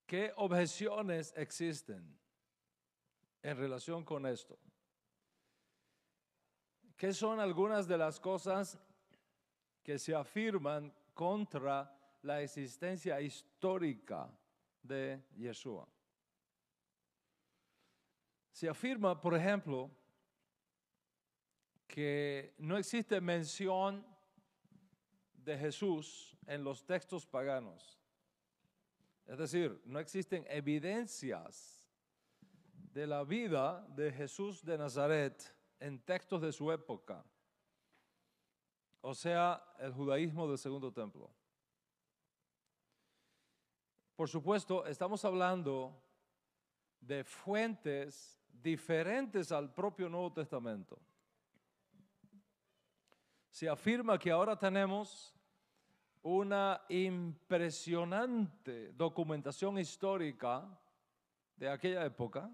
¿Qué objeciones existen en relación con esto? ¿Qué son algunas de las cosas que se afirman contra la existencia histórica de Yeshua? Se afirma, por ejemplo, que no existe mención de Jesús en los textos paganos. Es decir, no existen evidencias de la vida de Jesús de Nazaret en textos de su época, o sea, el judaísmo del Segundo Templo. Por supuesto, estamos hablando de fuentes diferentes al propio Nuevo Testamento. Se afirma que ahora tenemos una impresionante documentación histórica de aquella época,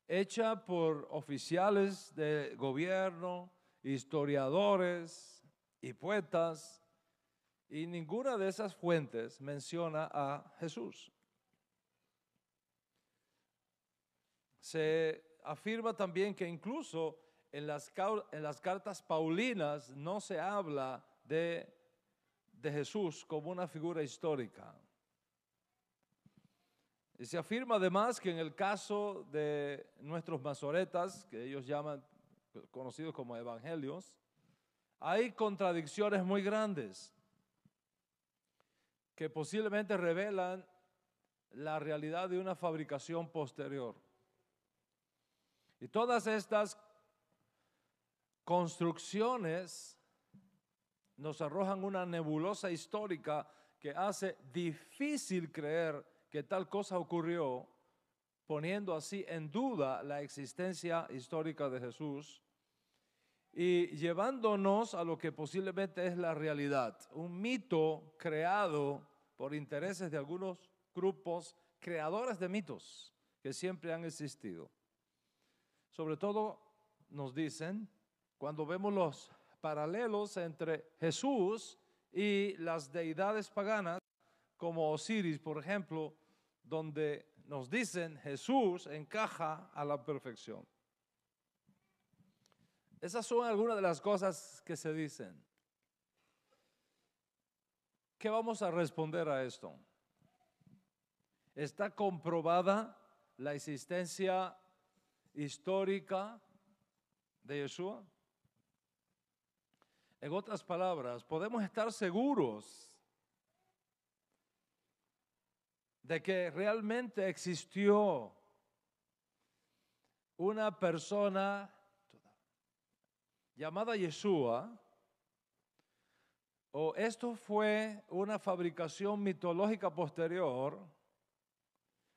hecha por oficiales de gobierno, historiadores y poetas, y ninguna de esas fuentes menciona a Jesús. Se afirma también que incluso en las cartas paulinas no se habla de Jesús como una figura histórica. Y se afirma además que en el caso de nuestros masoretas, que ellos llaman, conocidos como evangelios, hay contradicciones muy grandes que posiblemente revelan la realidad de una fabricación posterior. Y todas estas construcciones nos arrojan una nebulosa histórica que hace difícil creer que tal cosa ocurrió, poniendo así en duda la existencia histórica de Jesús y llevándonos a lo que posiblemente es la realidad, un mito creado por intereses de algunos grupos creadores de mitos que siempre han existido. Sobre todo nos dicen, cuando vemos los paralelos entre Jesús y las deidades paganas, como Osiris, por ejemplo, donde nos dicen Jesús encaja a la perfección. Esas son algunas de las cosas que se dicen. ¿Qué vamos a responder a esto? ¿Está comprobada la existencia histórica de Yeshua? En otras palabras, podemos estar seguros de que realmente existió una persona llamada Yeshua, o esto fue una fabricación mitológica posterior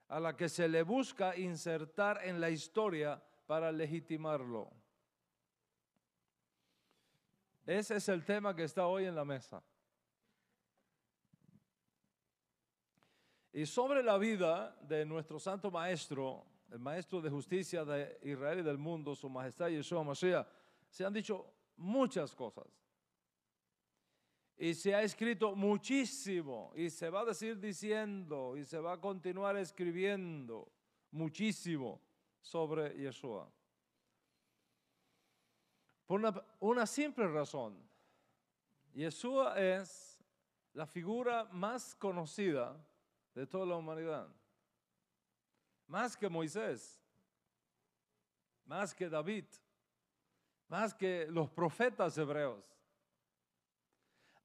a la que se le busca insertar en la historia para legitimarlo. Ese es el tema que está hoy en la mesa. Y sobre la vida de nuestro santo maestro, el maestro de justicia de Israel y del mundo, su majestad Yeshua Mashiach, se han dicho muchas cosas. Y se ha escrito muchísimo, y se va a seguir diciendo, y se va a continuar escribiendo muchísimo sobre Yeshua. Por una simple razón. Yeshua es la figura más conocida de toda la humanidad. Más que Moisés, más que David, más que los profetas hebreos.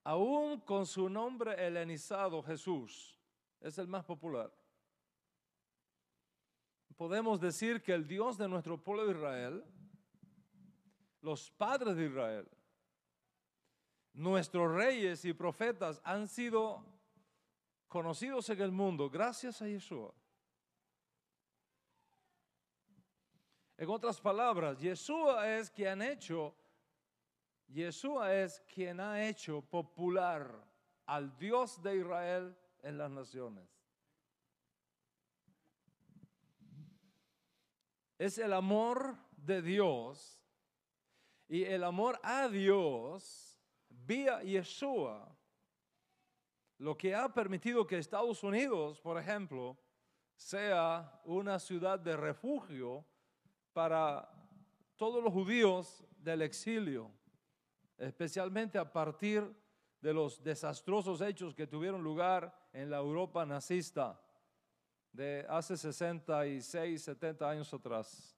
Aún con su nombre helenizado, Jesús es el más popular. Podemos decir que el Dios de nuestro pueblo de Israel, los padres de Israel, nuestros reyes y profetas han sido conocidos en el mundo gracias a Yeshua. En otras palabras, Yeshua es quien ha hecho popular al Dios de Israel en las naciones. Es el amor de Dios y el amor a Dios vía Yeshua Lo que ha permitido que Estados Unidos, por ejemplo, sea una ciudad de refugio para todos los judíos del exilio, especialmente a partir de los desastrosos hechos que tuvieron lugar en la Europa nazista de hace 66, 70 años atrás.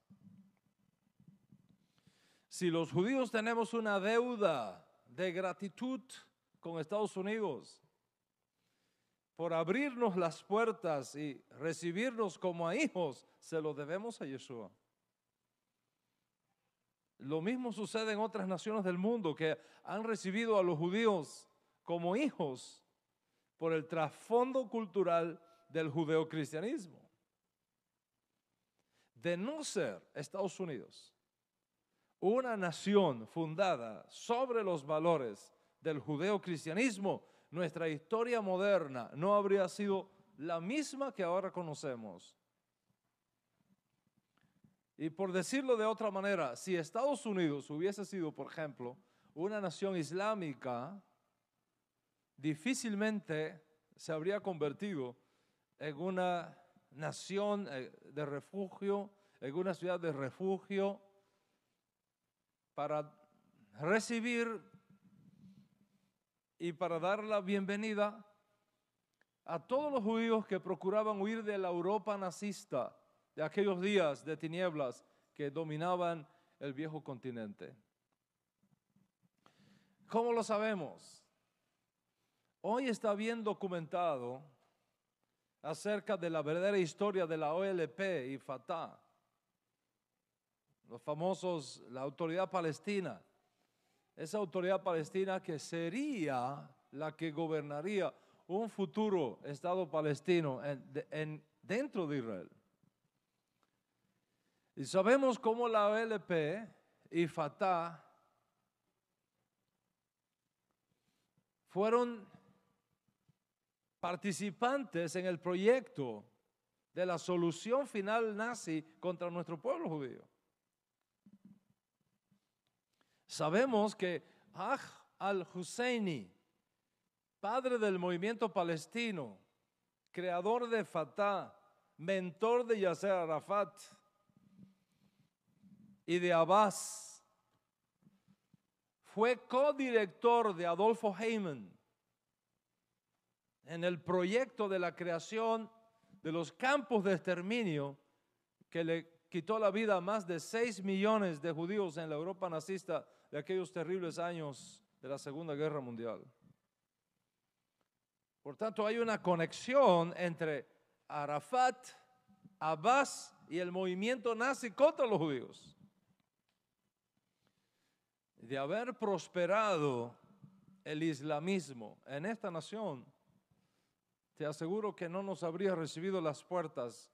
Si los judíos tenemos una deuda de gratitud con Estados Unidos por abrirnos las puertas y recibirnos como a hijos, se lo debemos a Yeshua. Lo mismo sucede en otras naciones del mundo que han recibido a los judíos como hijos por el trasfondo cultural del judeocristianismo. De no ser Estados Unidos una nación fundada sobre los valores del judeocristianismo, nuestra historia moderna no habría sido la misma que ahora conocemos. Y por decirlo de otra manera, si Estados Unidos hubiese sido, por ejemplo, una nación islámica, difícilmente se habría convertido en una nación de refugio, en una ciudad de refugio para recibir y para dar la bienvenida a todos los judíos que procuraban huir de la Europa nazista, de aquellos días de tinieblas que dominaban el viejo continente. ¿Cómo lo sabemos? Hoy está bien documentado acerca de la verdadera historia de la OLP y Fatah, los famosos, la autoridad palestina, esa autoridad palestina que sería la que gobernaría un futuro Estado palestino dentro de Israel. Y sabemos cómo la OLP y Fatah fueron participantes en el proyecto de la solución final nazi contra nuestro pueblo judío. Sabemos que Haj al-Husseini, padre del movimiento palestino, creador de Fatah, mentor de Yasser Arafat y de Abbas, fue codirector de Adolfo Eichmann en el proyecto de la creación de los campos de exterminio que le quitó la vida a más de 6 millones de judíos en la Europa nazista de aquellos terribles años de la Segunda Guerra Mundial. Por tanto, hay una conexión entre Arafat, Abbas y el movimiento nazi contra los judíos. De haber prosperado el islamismo en esta nación, te aseguro que no nos habría recibido las puertas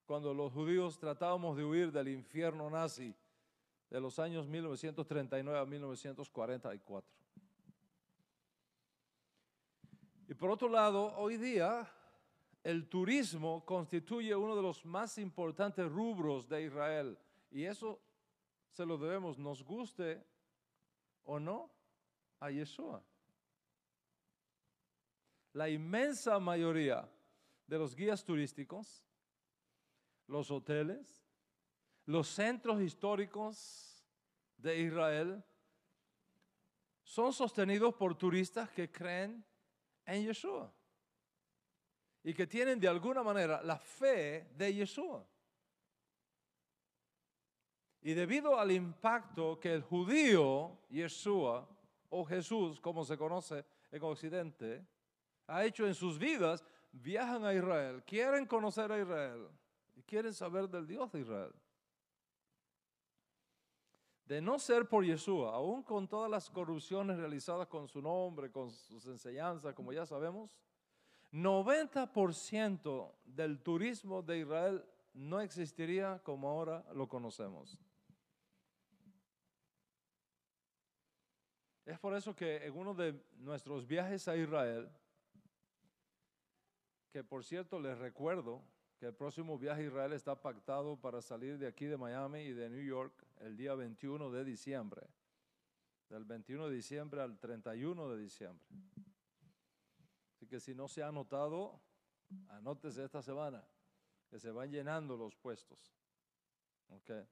cuando los judíos tratábamos de huir del infierno nazi de los años 1939 a 1944. Y por otro lado, hoy día el turismo constituye uno de los más importantes rubros de Israel, y eso se lo debemos, nos guste o no, a Yeshua. La inmensa mayoría de los guías turísticos, los hoteles, los centros históricos de Israel son sostenidos por turistas que creen en Yeshua y que tienen de alguna manera la fe de Yeshua. Y debido al impacto que el judío Yeshua o Jesús, como se conoce en Occidente, ha hecho en sus vidas, viajan a Israel, quieren conocer a Israel y quieren saber del Dios de Israel. De no ser por Yeshua, aún con todas las corrupciones realizadas con su nombre, con sus enseñanzas, como ya sabemos, 90% del turismo de Israel no existiría como ahora lo conocemos. Es por eso que en uno de nuestros viajes a Israel, que por cierto les recuerdo que el próximo viaje a Israel está pactado para salir de aquí de Miami y de New York el día 21 de diciembre, del 21 de diciembre al 31 de diciembre. Así que si no se ha anotado, anótese esta semana, que se van llenando los puestos. Okay.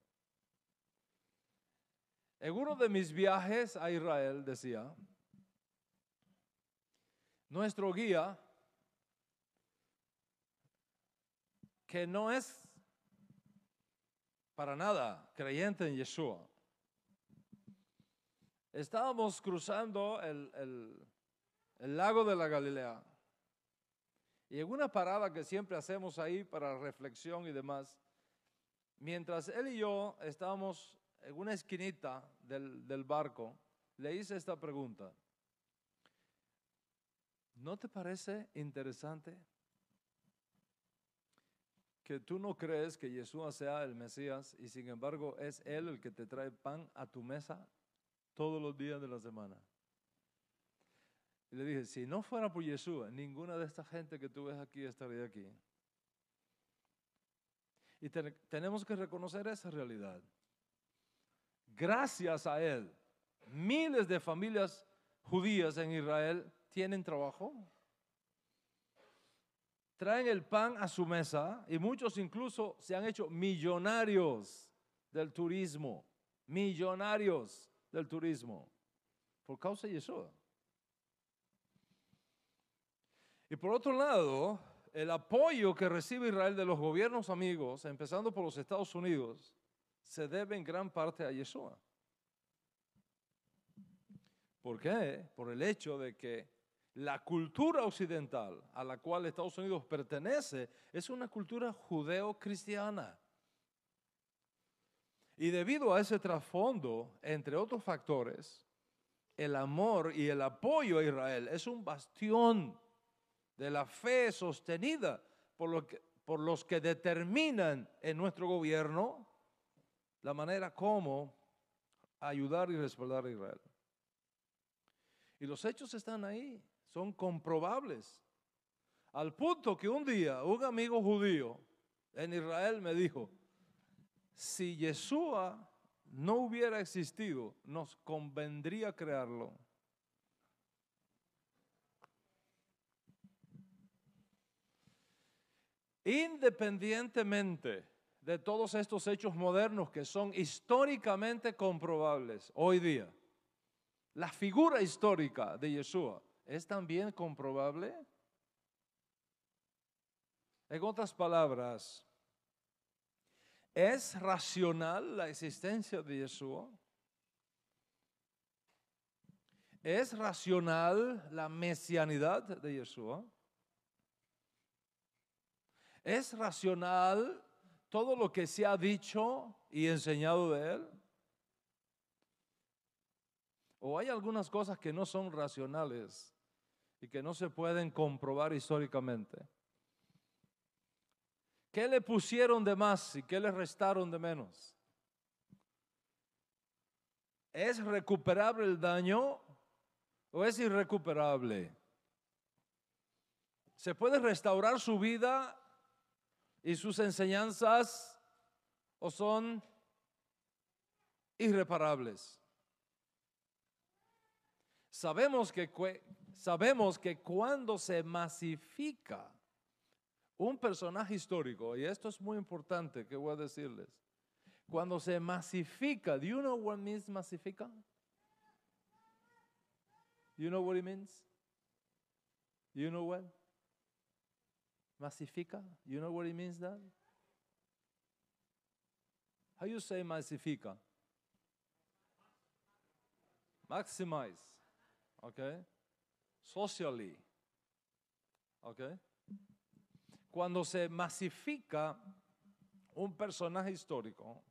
En uno de mis viajes a Israel decía, nuestro guía, que no es para nada creyente en Yeshua, estábamos cruzando el lago de la Galilea y en una parada que siempre hacemos ahí para reflexión y demás, mientras él y yo estábamos en una esquinita del barco, le hice esta pregunta: ¿no te parece interesante que tú no crees que Yeshua sea el Mesías y sin embargo es Él el que te trae pan a tu mesa todos los días de la semana? Y le dije, si no fuera por Yeshua, ninguna de esta gente que tú ves aquí estaría aquí. Y tenemos que reconocer esa realidad. Gracias a Él, miles de familias judías en Israel tienen trabajo, traen el pan a su mesa y muchos incluso se han hecho millonarios del turismo, por causa de Yeshua. Y por otro lado, el apoyo que recibe Israel de los gobiernos amigos, empezando por los Estados Unidos, se debe en gran parte a Yeshua. ¿Por qué? Por el hecho de que la cultura occidental a la cual Estados Unidos pertenece es una cultura judeo-cristiana. Y debido a ese trasfondo, entre otros factores, el amor y el apoyo a Israel es un bastión de la fe sostenida por los que determinan en nuestro gobierno la manera como ayudar y respaldar a Israel. Y los hechos están ahí, son comprobables. Al punto que un día un amigo judío en Israel me dijo, si Yeshua no hubiera existido, nos convendría crearlo. Independientemente de todos estos hechos modernos que son históricamente comprobables hoy día, la figura histórica de Yeshua es también comprobable. En otras palabras, ¿es racional la existencia de Yeshua? ¿Es racional la mesianidad de Yeshua? ¿Es racional todo lo que se ha dicho y enseñado de Él? ¿O hay algunas cosas que no son racionales y que no se pueden comprobar históricamente? ¿Qué le pusieron de más y qué le restaron de menos? ¿Es recuperable el daño o es irrecuperable? ¿Se puede restaurar su vida y sus enseñanzas o son irreparables? Sabemos que cuando se masifica un personaje histórico, y esto es muy importante que voy a decirles, cuando se masifica, do you know what means masifica? You know what it means? You know what? Masifica? You know what it means that? How you say masifica? Maximize. Okay? Socially. Okay? Cuando se masifica un personaje histórico,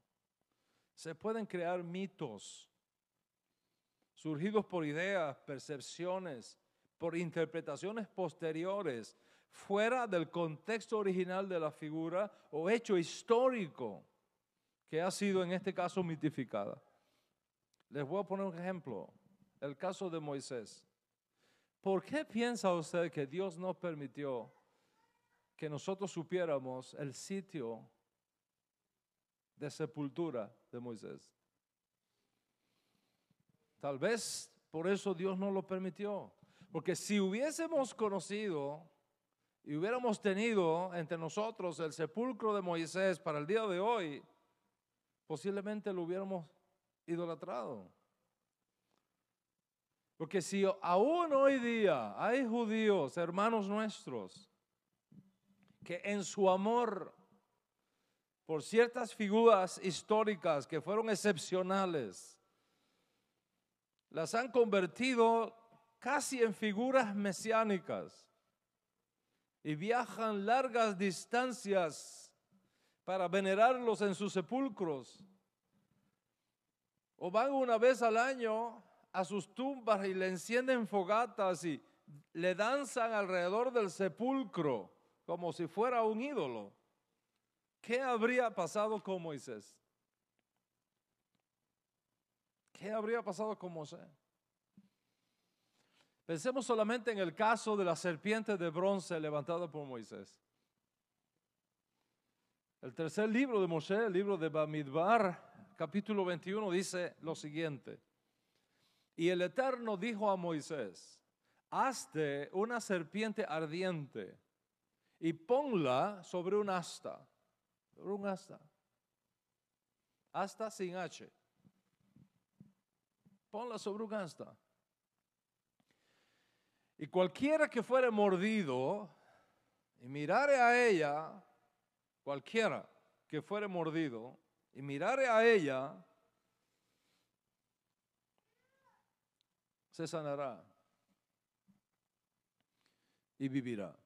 se pueden crear mitos surgidos por ideas, percepciones, por interpretaciones posteriores, fuera del contexto original de la figura o hecho histórico que ha sido en este caso mitificada. Les voy a poner un ejemplo, el caso de Moisés. ¿Por qué piensa usted que Dios no permitió que nosotros supiéramos el sitio de sepultura de Moisés? Tal vez por eso Dios no lo permitió, Porque si hubiésemos conocido y hubiéramos tenido entre nosotros el sepulcro de Moisés para el día de hoy, posiblemente lo hubiéramos idolatrado. Porque si aún hoy día hay judíos, hermanos nuestros, que en su amor por ciertas figuras históricas que fueron excepcionales, las han convertido casi en figuras mesiánicas y viajan largas distancias para venerarlos en sus sepulcros, o van una vez al año a sus tumbas y le encienden fogatas y le danzan alrededor del sepulcro como si fuera un ídolo. ¿Qué habría pasado con Moisés? ¿Qué habría pasado con Moisés? Pensemos solamente en el caso de la serpiente de bronce levantada por Moisés. El tercer libro de Moisés, el libro de Bamidbar, capítulo 21, dice lo siguiente. Y el Eterno dijo a Moisés: hazte una serpiente ardiente y ponla sobre un asta. Sobre un asta. Asta sin H. Ponla sobre un asta. Y cualquiera que fuere mordido y mirare a ella, cualquiera que fuere mordido y mirare a ella, se sanará y vivirá.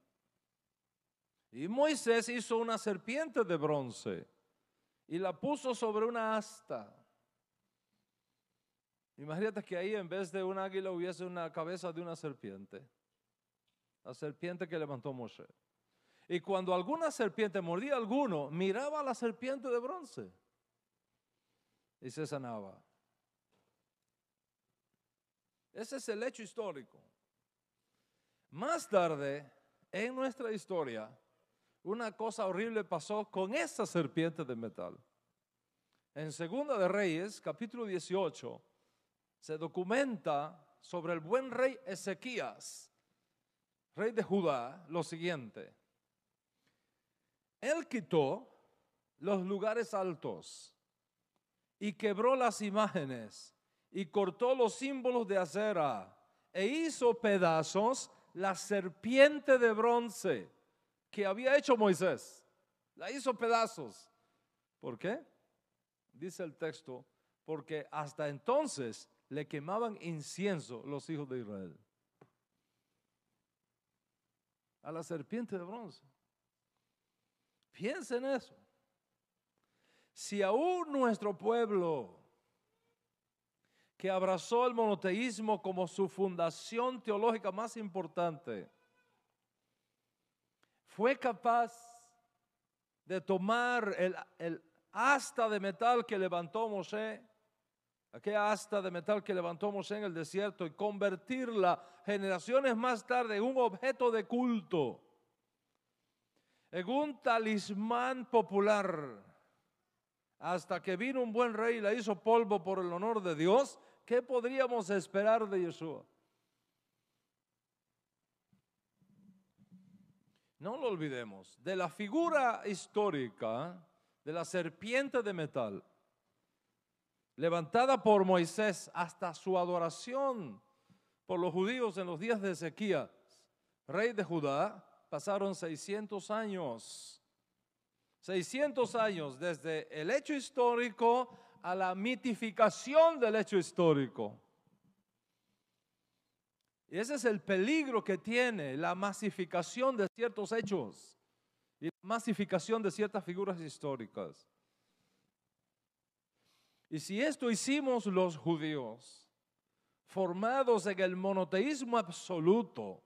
Y Moisés hizo una serpiente de bronce y la puso sobre una asta. Imagínate que ahí en vez de un águila hubiese una cabeza de una serpiente. La serpiente que levantó Moisés. Y cuando alguna serpiente mordía a alguno, miraba a la serpiente de bronce y se sanaba. Ese es el hecho histórico. Más tarde, en nuestra historia, una cosa horrible pasó con esa serpiente de metal. En Segunda de Reyes, capítulo 18, se documenta sobre el buen rey Ezequías, rey de Judá, lo siguiente. Él quitó los lugares altos y quebró las imágenes y cortó los símbolos de acera e hizo pedazos la serpiente de bronce que había hecho Moisés. La hizo pedazos. ¿Por qué? Dice el texto, porque hasta entonces le quemaban incienso los hijos de Israel a la serpiente de bronce. Piensen en eso. Si aún nuestro pueblo, que abrazó el monoteísmo como su fundación teológica más importante, fue capaz de tomar el asta de metal que levantó Moisés, aquella asta de metal que levantó Moisés en el desierto, y convertirla generaciones más tarde en un objeto de culto, en un talismán popular, hasta que vino un buen rey y la hizo polvo por el honor de Dios. ¿Qué podríamos esperar de Yeshua? No lo olvidemos, de la figura histórica de la serpiente de metal levantada por Moisés hasta su adoración por los judíos en los días de Ezequías, rey de Judá, pasaron 600 años. 600 años desde el hecho histórico a la mitificación del hecho histórico. Y ese es el peligro que tiene la masificación de ciertos hechos y la masificación de ciertas figuras históricas. Y si esto hicimos los judíos, formados en el monoteísmo absoluto,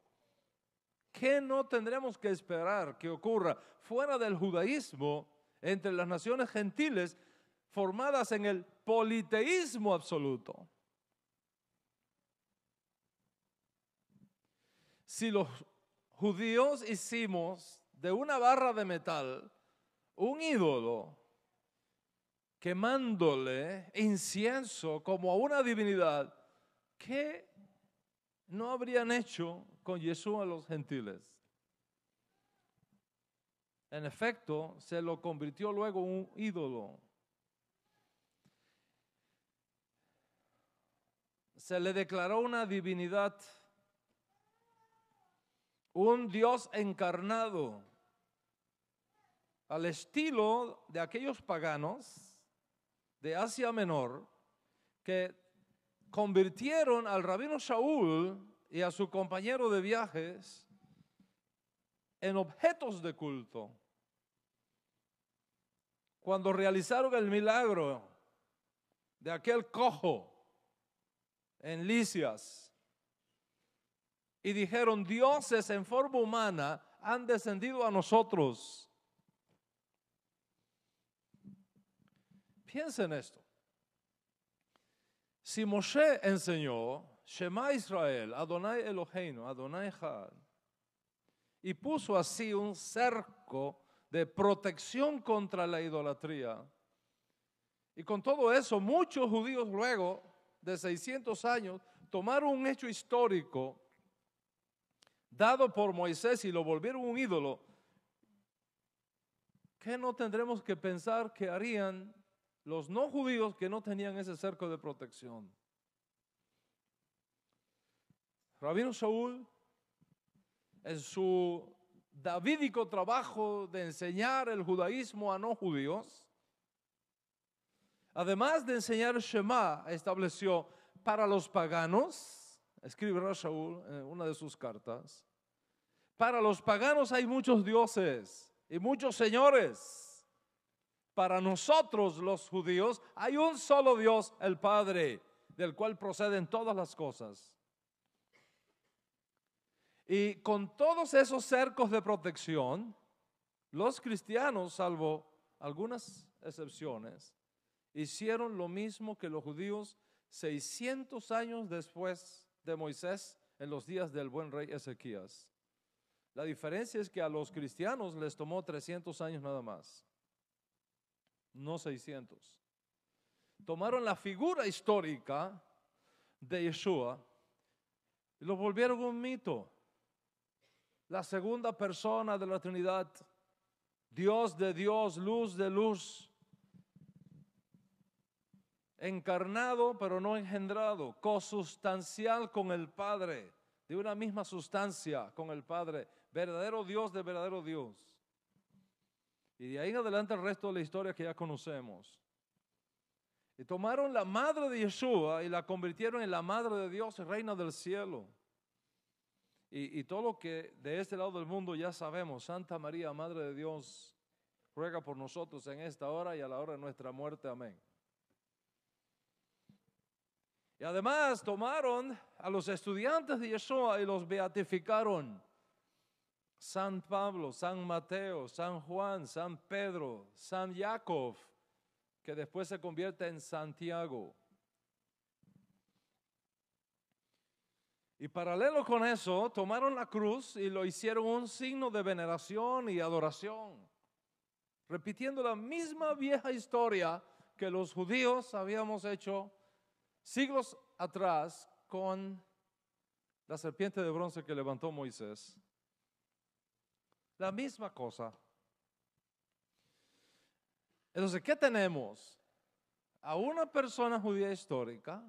¿qué no tendremos que esperar que ocurra fuera del judaísmo entre las naciones gentiles formadas en el politeísmo absoluto? Si los judíos hicimos de una barra de metal un ídolo, quemándole incienso como a una divinidad, ¿qué no habrían hecho con Yeshua a los gentiles. En efecto, se lo convirtió luego en un ídolo. Se le declaró una divinidad, un Dios encarnado, al estilo de aquellos paganos de Asia Menor que convirtieron al rabino Shaul y a su compañero de viajes en objetos de culto. Cuando realizaron el milagro de aquel cojo en Lisias y dijeron, dioses en forma humana han descendido a nosotros. Piensen esto. Si Moshe enseñó, Shema Israel, Adonai Eloheinu, Adonai Echad, y puso así un cerco de protección contra la idolatría, y con todo eso muchos judíos luego de 600 años tomaron un hecho histórico dado por Moisés y lo volvieron un ídolo, ¿qué no tendremos que pensar que harían los no judíos que no tenían ese cerco de protección? Rabino Shaul, en su davídico trabajo de enseñar el judaísmo a no judíos, además de enseñar Shema, estableció para los paganos, escribe Shaul en una de sus cartas, para los paganos hay muchos dioses y muchos señores. Para nosotros los judíos hay un solo Dios, el Padre, del cual proceden todas las cosas. Y con todos esos cercos de protección, los cristianos, salvo algunas excepciones, hicieron lo mismo que los judíos 600 años después de Moisés en los días del buen rey Ezequías. La diferencia es que a los cristianos les tomó 300 años nada más. No 600. Tomaron la figura histórica de Yeshua y lo volvieron un mito. La segunda persona de la Trinidad, Dios de Dios, luz de luz, encarnado pero no engendrado, cosustancial con el Padre, de una misma sustancia con el Padre, verdadero Dios de verdadero Dios. Y de ahí en adelante el resto de la historia que ya conocemos. Y tomaron la madre de Yeshua y la convirtieron en la madre de Dios, reina del cielo. Y todo lo que de este lado del mundo ya sabemos, Santa María, Madre de Dios, ruega por nosotros en esta hora y a la hora de nuestra muerte. Amén. Y además tomaron a los estudiantes de Yeshua y los beatificaron. San Pablo, San Mateo, San Juan, San Pedro, San Jacob, que después se convierte en Santiago. Y paralelo con eso, tomaron la cruz y lo hicieron un signo de veneración y adoración, repitiendo la misma vieja historia que los judíos habíamos hecho siglos atrás con la serpiente de bronce que levantó Moisés. La misma cosa. Entonces, ¿qué tenemos? A una persona judía histórica,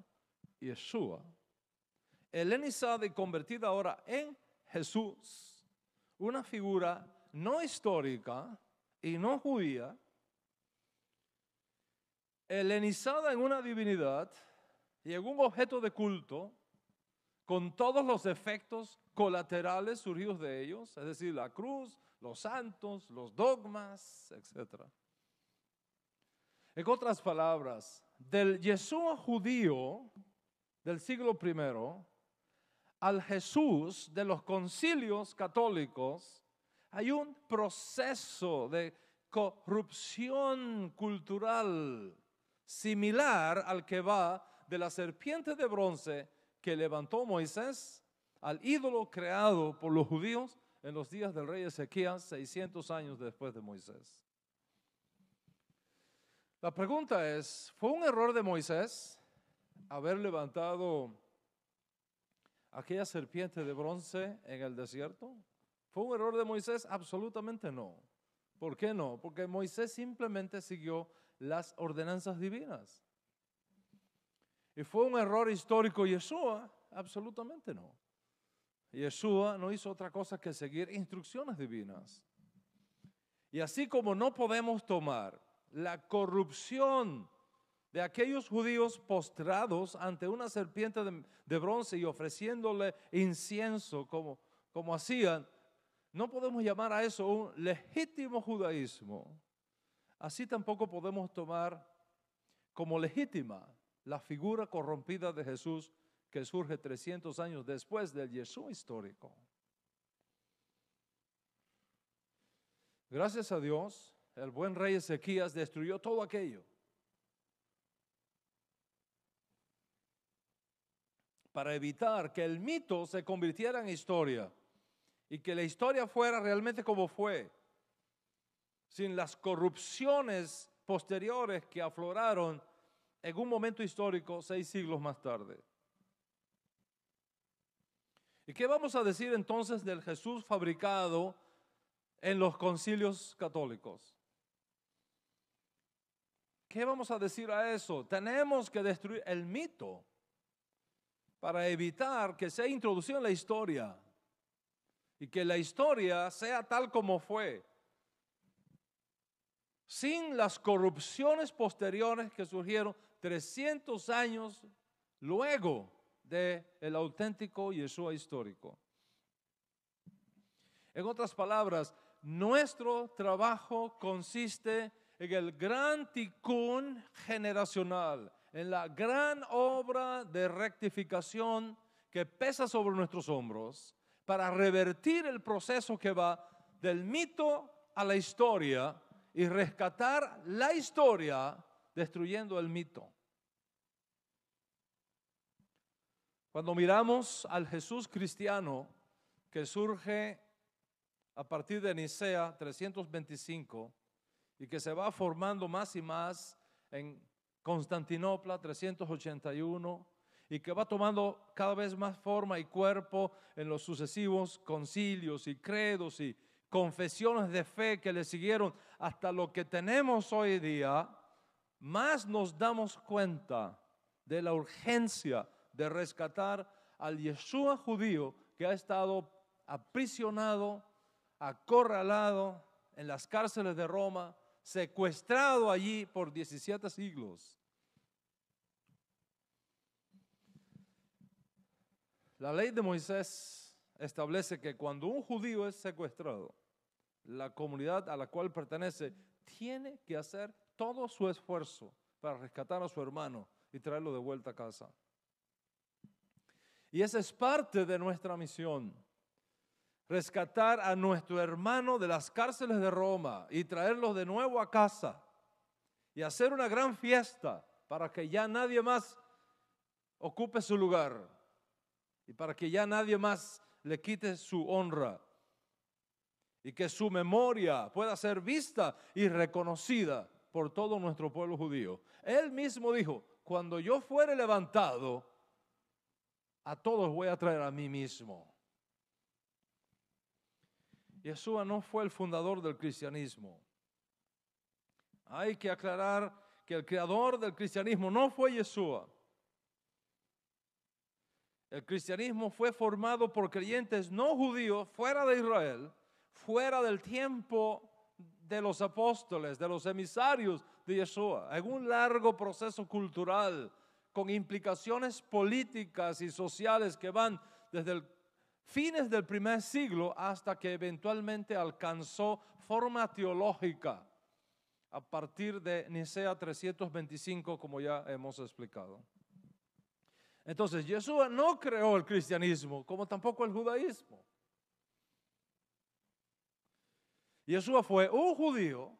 Yeshua, helenizada y convertida ahora en Jesús, una figura no histórica y no judía, helenizada en una divinidad y en un objeto de culto, con todos los efectos colaterales surgidos de ellos, es decir, la cruz, los santos, los dogmas, etc. En otras palabras, del Yeshua judío del siglo I al Jesús de los concilios católicos, hay un proceso de corrupción cultural similar al que va de la serpiente de bronce que levantó Moisés al ídolo creado por los judíos en los días del rey Ezequías, 600 años después de Moisés. La pregunta es, ¿fue un error de Moisés haber levantado aquella serpiente de bronce en el desierto? ¿Fue un error de Moisés? Absolutamente no. ¿Por qué no? Porque Moisés simplemente siguió las ordenanzas divinas. ¿Y fue un error histórico Yeshua? Absolutamente no. Yeshua no hizo otra cosa que seguir instrucciones divinas. Y así como no podemos tomar la corrupción de aquellos judíos postrados ante una serpiente de bronce y ofreciéndole incienso como hacían, no podemos llamar a eso un legítimo judaísmo. Así tampoco podemos tomar como legítima la figura corrompida de Jesús que surge 300 años después del Yeshua histórico. Gracias a Dios, el buen rey Ezequías destruyó todo aquello para evitar que el mito se convirtiera en historia y que la historia fuera realmente como fue, sin las corrupciones posteriores que afloraron en un momento histórico 6 siglos más tarde. ¿Y qué vamos a decir entonces del Jesús fabricado en los concilios católicos? ¿Qué vamos a decir a eso? Tenemos que destruir el mito para evitar que sea introducido en la historia y que la historia sea tal como fue, sin las corrupciones posteriores que surgieron 300 años luego del auténtico Yeshua histórico. En otras palabras, nuestro trabajo consiste en el gran tikkun generacional, en la gran obra de rectificación que pesa sobre nuestros hombros para revertir el proceso que va del mito a la historia y rescatar la historia destruyendo el mito. Cuando miramos al Jesús cristiano que surge a partir de Nicea 325 y que se va formando más y más en Constantinopla 381 y que va tomando cada vez más forma y cuerpo en los sucesivos concilios y credos y confesiones de fe que le siguieron hasta lo que tenemos hoy día, más nos damos cuenta de la urgencia de rescatar al Yeshua judío que ha estado aprisionado, acorralado en las cárceles de Roma, secuestrado allí por 17 siglos. La ley de Moisés establece que cuando un judío es secuestrado, la comunidad a la cual pertenece tiene que hacer todo su esfuerzo para rescatar a su hermano y traerlo de vuelta a casa. Y esa es parte de nuestra misión, rescatar a nuestro hermano de las cárceles de Roma y traerlo de nuevo a casa y hacer una gran fiesta para que ya nadie más ocupe su lugar y para que ya nadie más le quite su honra y que su memoria pueda ser vista y reconocida por todo nuestro pueblo judío. Él mismo dijo, cuando yo fuere levantado, a todos voy a traer a mí mismo. Yeshua no fue el fundador del cristianismo. Hay que aclarar que el creador del cristianismo no fue Yeshua. El cristianismo fue formado por creyentes no judíos fuera de Israel, fuera del tiempo de los apóstoles, de los emisarios de Yeshua, en un largo proceso cultural con implicaciones políticas y sociales que van desde fines del primer siglo hasta que eventualmente alcanzó forma teológica a partir de Nicea 325, como ya hemos explicado. Entonces, Yeshua no creó el cristianismo, como tampoco el judaísmo. Yeshua fue un judío,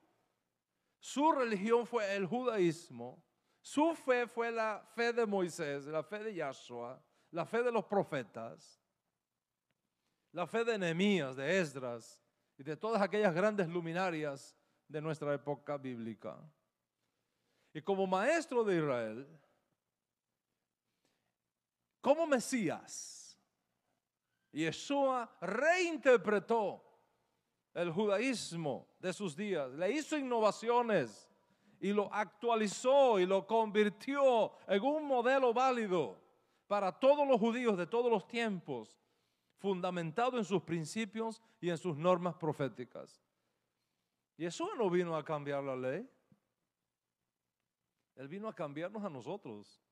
su religión fue el judaísmo, su fe fue la fe de Moisés, la fe de Yahshua, la fe de los profetas, la fe de Nehemías, de Esdras y de todas aquellas grandes luminarias de nuestra época bíblica. Y como maestro de Israel, como Mesías, Yeshua reinterpretó el judaísmo de sus días, le hizo innovaciones y lo actualizó y lo convirtió en un modelo válido para todos los judíos de todos los tiempos, fundamentado en sus principios y en sus normas proféticas. Yeshua no vino a cambiar la ley, Él vino a cambiarnos a nosotros.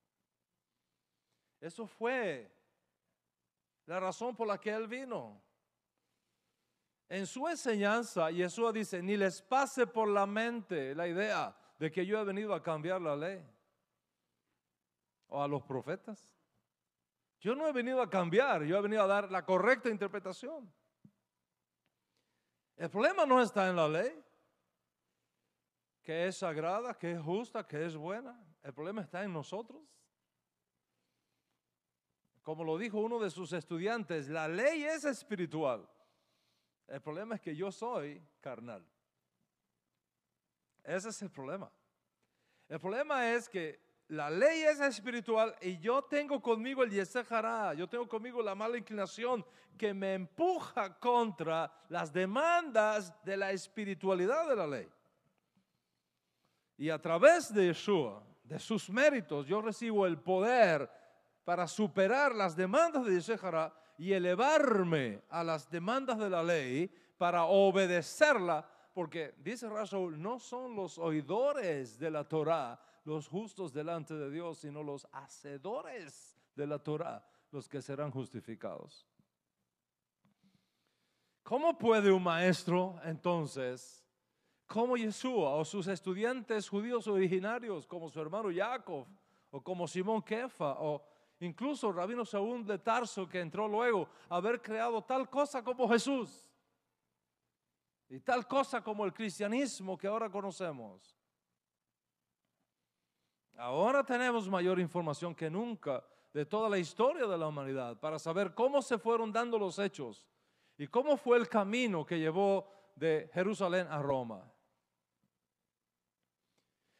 Eso fue la razón por la que Él vino. En su enseñanza, Yeshua dice, ni les pase por la mente la idea de que yo he venido a cambiar la ley o a los profetas. Yo no he venido a cambiar, yo he venido a dar la correcta interpretación. El problema no está en la ley, que es sagrada, que es justa, que es buena. El problema está en nosotros. Como lo dijo uno de sus estudiantes, la ley es espiritual. El problema es que yo soy carnal. Ese es el problema. El problema es que la ley es espiritual y yo tengo conmigo el Yetzer Hará, yo tengo conmigo la mala inclinación que me empuja contra las demandas de la espiritualidad de la ley. Y a través de Yeshua, de sus méritos, yo recibo el poder para superar las demandas de Yetzer Hará y elevarme a las demandas de la ley para obedecerla, porque dice Rasul, no son los oidores de la Torá los justos delante de Dios, sino los hacedores de la Torá los que serán justificados. ¿Cómo puede un maestro entonces, como Yeshua o sus estudiantes judíos originarios, como su hermano Jacob o como Simón Kefa o incluso Rabino Saúl de Tarso, que entró luego, haber creado tal cosa como Jesús y tal cosa como el cristianismo que ahora conocemos? Ahora tenemos mayor información que nunca de toda la historia de la humanidad para saber cómo se fueron dando los hechos y cómo fue el camino que llevó de Jerusalén a Roma.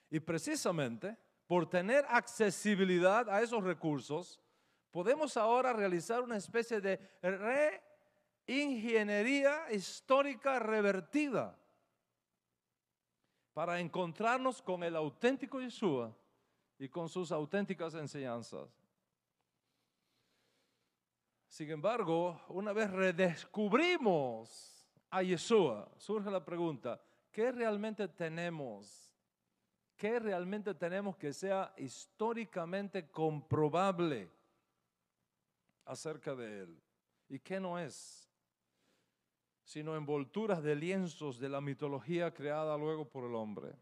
Y precisamente por tener accesibilidad a esos recursos, podemos ahora realizar una especie de reingeniería histórica revertida para encontrarnos con el auténtico Yeshua y con sus auténticas enseñanzas. Sin embargo, una vez redescubrimos a Yeshua, surge la pregunta, ¿qué realmente tenemos? ¿Qué realmente tenemos que sea históricamente comprobable acerca de Él? ¿Y qué no es? Sino envolturas de lienzos de la mitología creada luego por el hombre.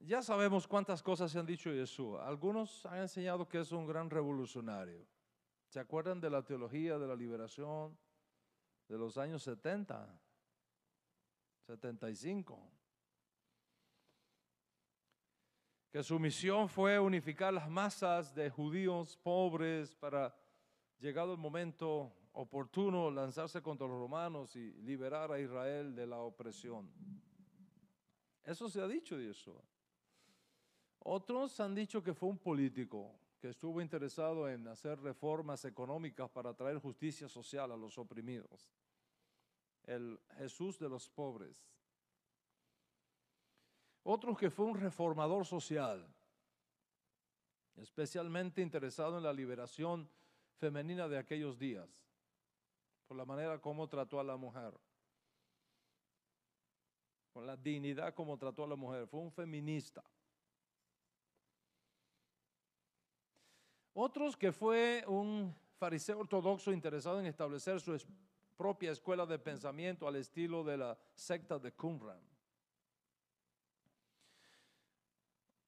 Ya sabemos cuántas cosas se han dicho de Yeshua. Algunos han enseñado que es un gran revolucionario. ¿Se acuerdan de la teología de la liberación de los años 70, 75? Que su misión fue unificar las masas de judíos pobres para, llegado el momento oportuno, lanzarse contra los romanos y liberar a Israel de la opresión. Eso se ha dicho de Yeshua. Otros han dicho que fue un político que estuvo interesado en hacer reformas económicas para traer justicia social a los oprimidos. El Jesús de los pobres. Otros que fue un reformador social, especialmente interesado en la liberación femenina de aquellos días, por la manera como trató a la mujer, con la dignidad como trató a la mujer. Fue un feminista. Otros que fue un fariseo ortodoxo interesado en establecer su propia escuela de pensamiento al estilo de la secta de Qumran.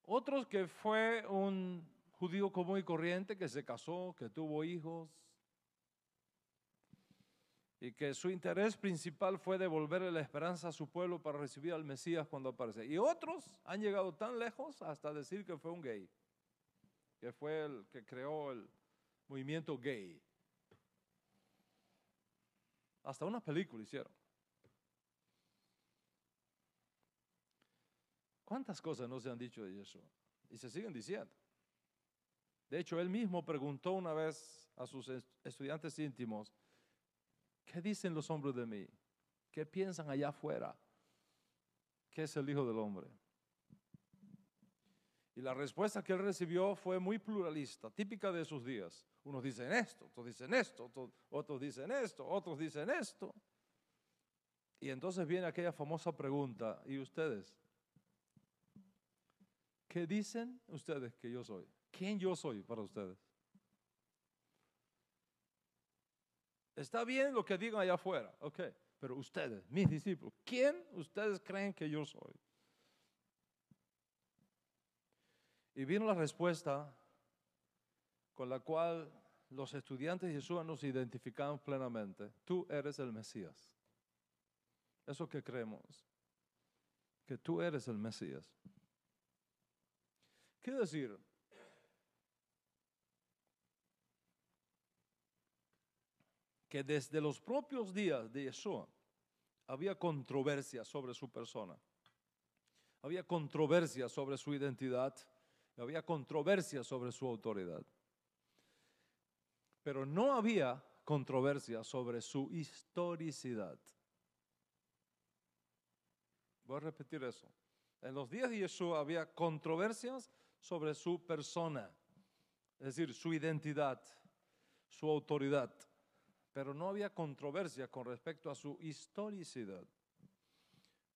Otros que fue un judío común y corriente que se casó, que tuvo hijos y que su interés principal fue devolverle la esperanza a su pueblo para recibir al Mesías cuando aparece. Y otros han llegado tan lejos hasta decir que fue un gay, que fue el que creó el movimiento gay. Hasta una película hicieron. ¿Cuántas cosas no se han dicho de Yeshua? Y se siguen diciendo. De hecho, él mismo preguntó una vez a sus estudiantes íntimos, ¿qué dicen los hombres de mí? ¿Qué piensan allá afuera? ¿Qué es el Hijo del Hombre? Y la respuesta que él recibió fue muy pluralista, típica de esos días. Unos dicen esto, otros dicen esto, otros dicen esto, otros dicen esto. Y entonces viene aquella famosa pregunta, ¿y ustedes? ¿Qué dicen ustedes que yo soy? ¿Quién yo soy para ustedes? Está bien lo que digan allá afuera, ok, pero ustedes, mis discípulos, ¿quién ustedes creen que yo soy? Y vino la respuesta con la cual los estudiantes de Jesús nos identificamos plenamente. Tú eres el Mesías. Eso que creemos, que tú eres el Mesías. ¿Qué decir? Que desde los propios días de Yeshua había controversia sobre su persona. Había controversia sobre su identidad. Había controversia sobre su autoridad. Pero no había controversia sobre su historicidad. Voy a repetir eso. En los días de Yeshua había controversias sobre su persona, es decir, su identidad, su autoridad. Pero no había controversia con respecto a su historicidad.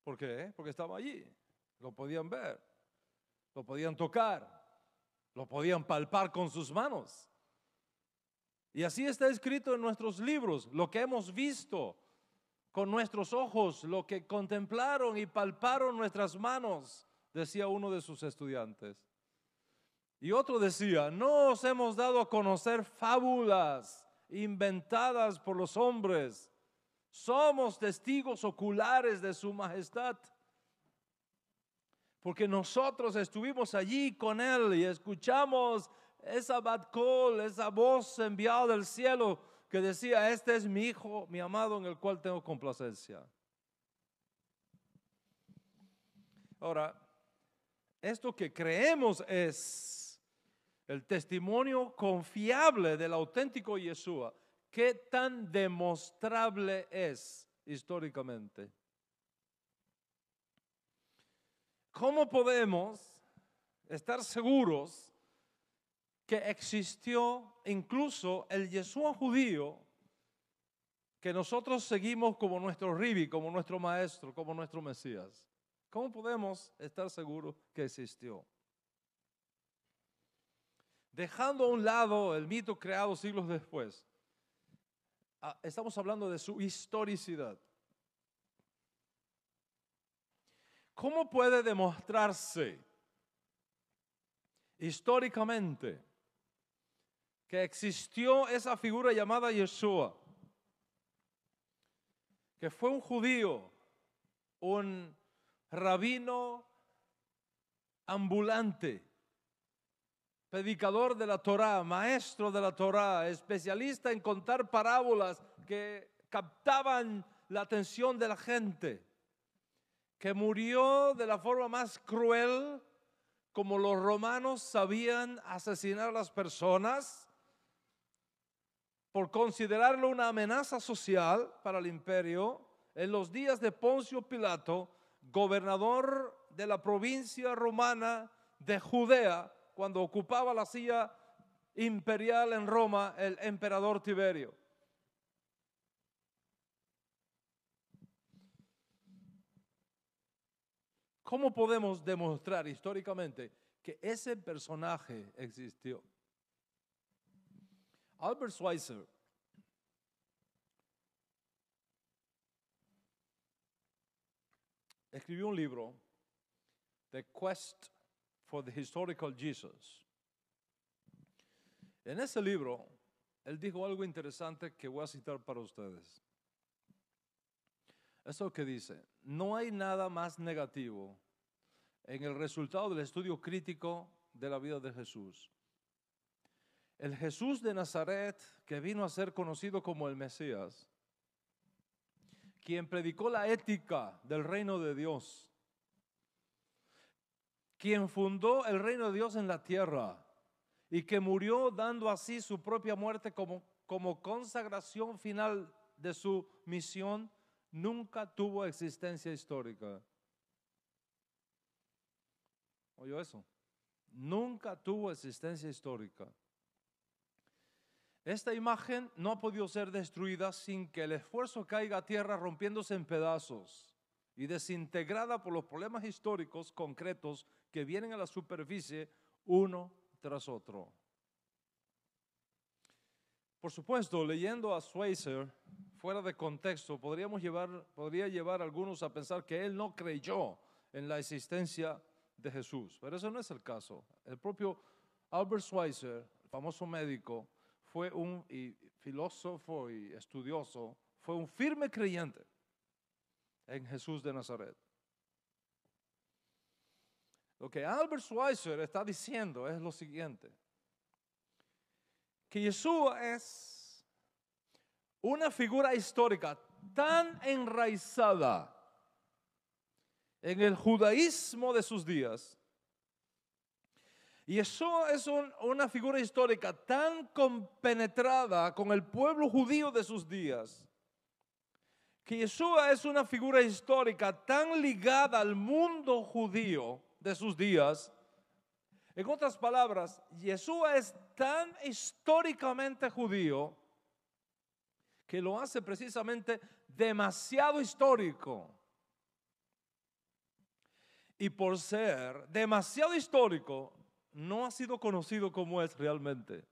¿Por qué? Porque estaba allí. Lo podían ver, lo podían tocar, lo podían palpar con sus manos. Y así está escrito en nuestros libros, lo que hemos visto con nuestros ojos, lo que contemplaron y palparon nuestras manos, decía uno de sus estudiantes. Y otro decía, no os hemos dado a conocer fábulas inventadas por los hombres. Somos testigos oculares de su majestad. Porque nosotros estuvimos allí con él y escuchamos esa bat call, esa voz enviada del cielo que decía, este es mi hijo, mi amado, en el cual tengo complacencia. Ahora, esto que creemos es el testimonio confiable del auténtico Yeshua. ¿Qué tan demostrable es históricamente? ¿Cómo podemos estar seguros que existió incluso el Yeshua judío que nosotros seguimos como nuestro Ribi, como nuestro maestro, como nuestro Mesías? ¿Cómo podemos estar seguros que existió? Dejando a un lado el mito creado siglos después, estamos hablando de su historicidad. ¿Cómo puede demostrarse históricamente que existió esa figura llamada Yeshua, que fue un judío, un rabino ambulante, predicador de la Torá, maestro de la Torá, especialista en contar parábolas que captaban la atención de la gente, que murió de la forma más cruel, como los romanos sabían asesinar a las personas, por considerarlo una amenaza social para el imperio, en los días de Poncio Pilato, gobernador de la provincia romana de Judea, cuando ocupaba la silla imperial en Roma, el emperador Tiberio. ¿Cómo podemos demostrar históricamente que ese personaje existió? Albert Schweitzer escribió un libro, The Quest for the Historical Jesus. En ese libro, él dijo algo interesante que voy a citar para ustedes. Eso que dice, no hay nada más negativo en el resultado del estudio crítico de la vida de Jesús. El Jesús de Nazaret, que vino a ser conocido como el Mesías, quien predicó la ética del reino de Dios, quien fundó el reino de Dios en la tierra y que murió dando así su propia muerte como consagración final de su misión, nunca tuvo existencia histórica. ¿Oyó eso? Nunca tuvo existencia histórica. Esta imagen no ha podido ser destruida sin que el esfuerzo caiga a tierra rompiéndose en pedazos y desintegrada por los problemas históricos concretos que vienen a la superficie uno tras otro. Por supuesto, leyendo a Schweitzer fuera de contexto, podría llevar a algunos a pensar que él no creyó en la existencia de Jesús, pero eso no es el caso. El propio Albert Schweitzer, el famoso médico, fue un filósofo y estudioso, fue un firme creyente en Jesús de Nazaret. Lo que Albert Schweitzer está diciendo es lo siguiente: que Yeshua es una figura histórica tan enraizada en el judaísmo de sus días. Yeshua es una figura histórica tan compenetrada con el pueblo judío de sus días, que Yeshua es una figura histórica tan ligada al mundo judío de sus días. En otras palabras, Yeshua es tan históricamente judío que lo hace precisamente demasiado histórico. Y por ser demasiado histórico, no ha sido conocido como es realmente.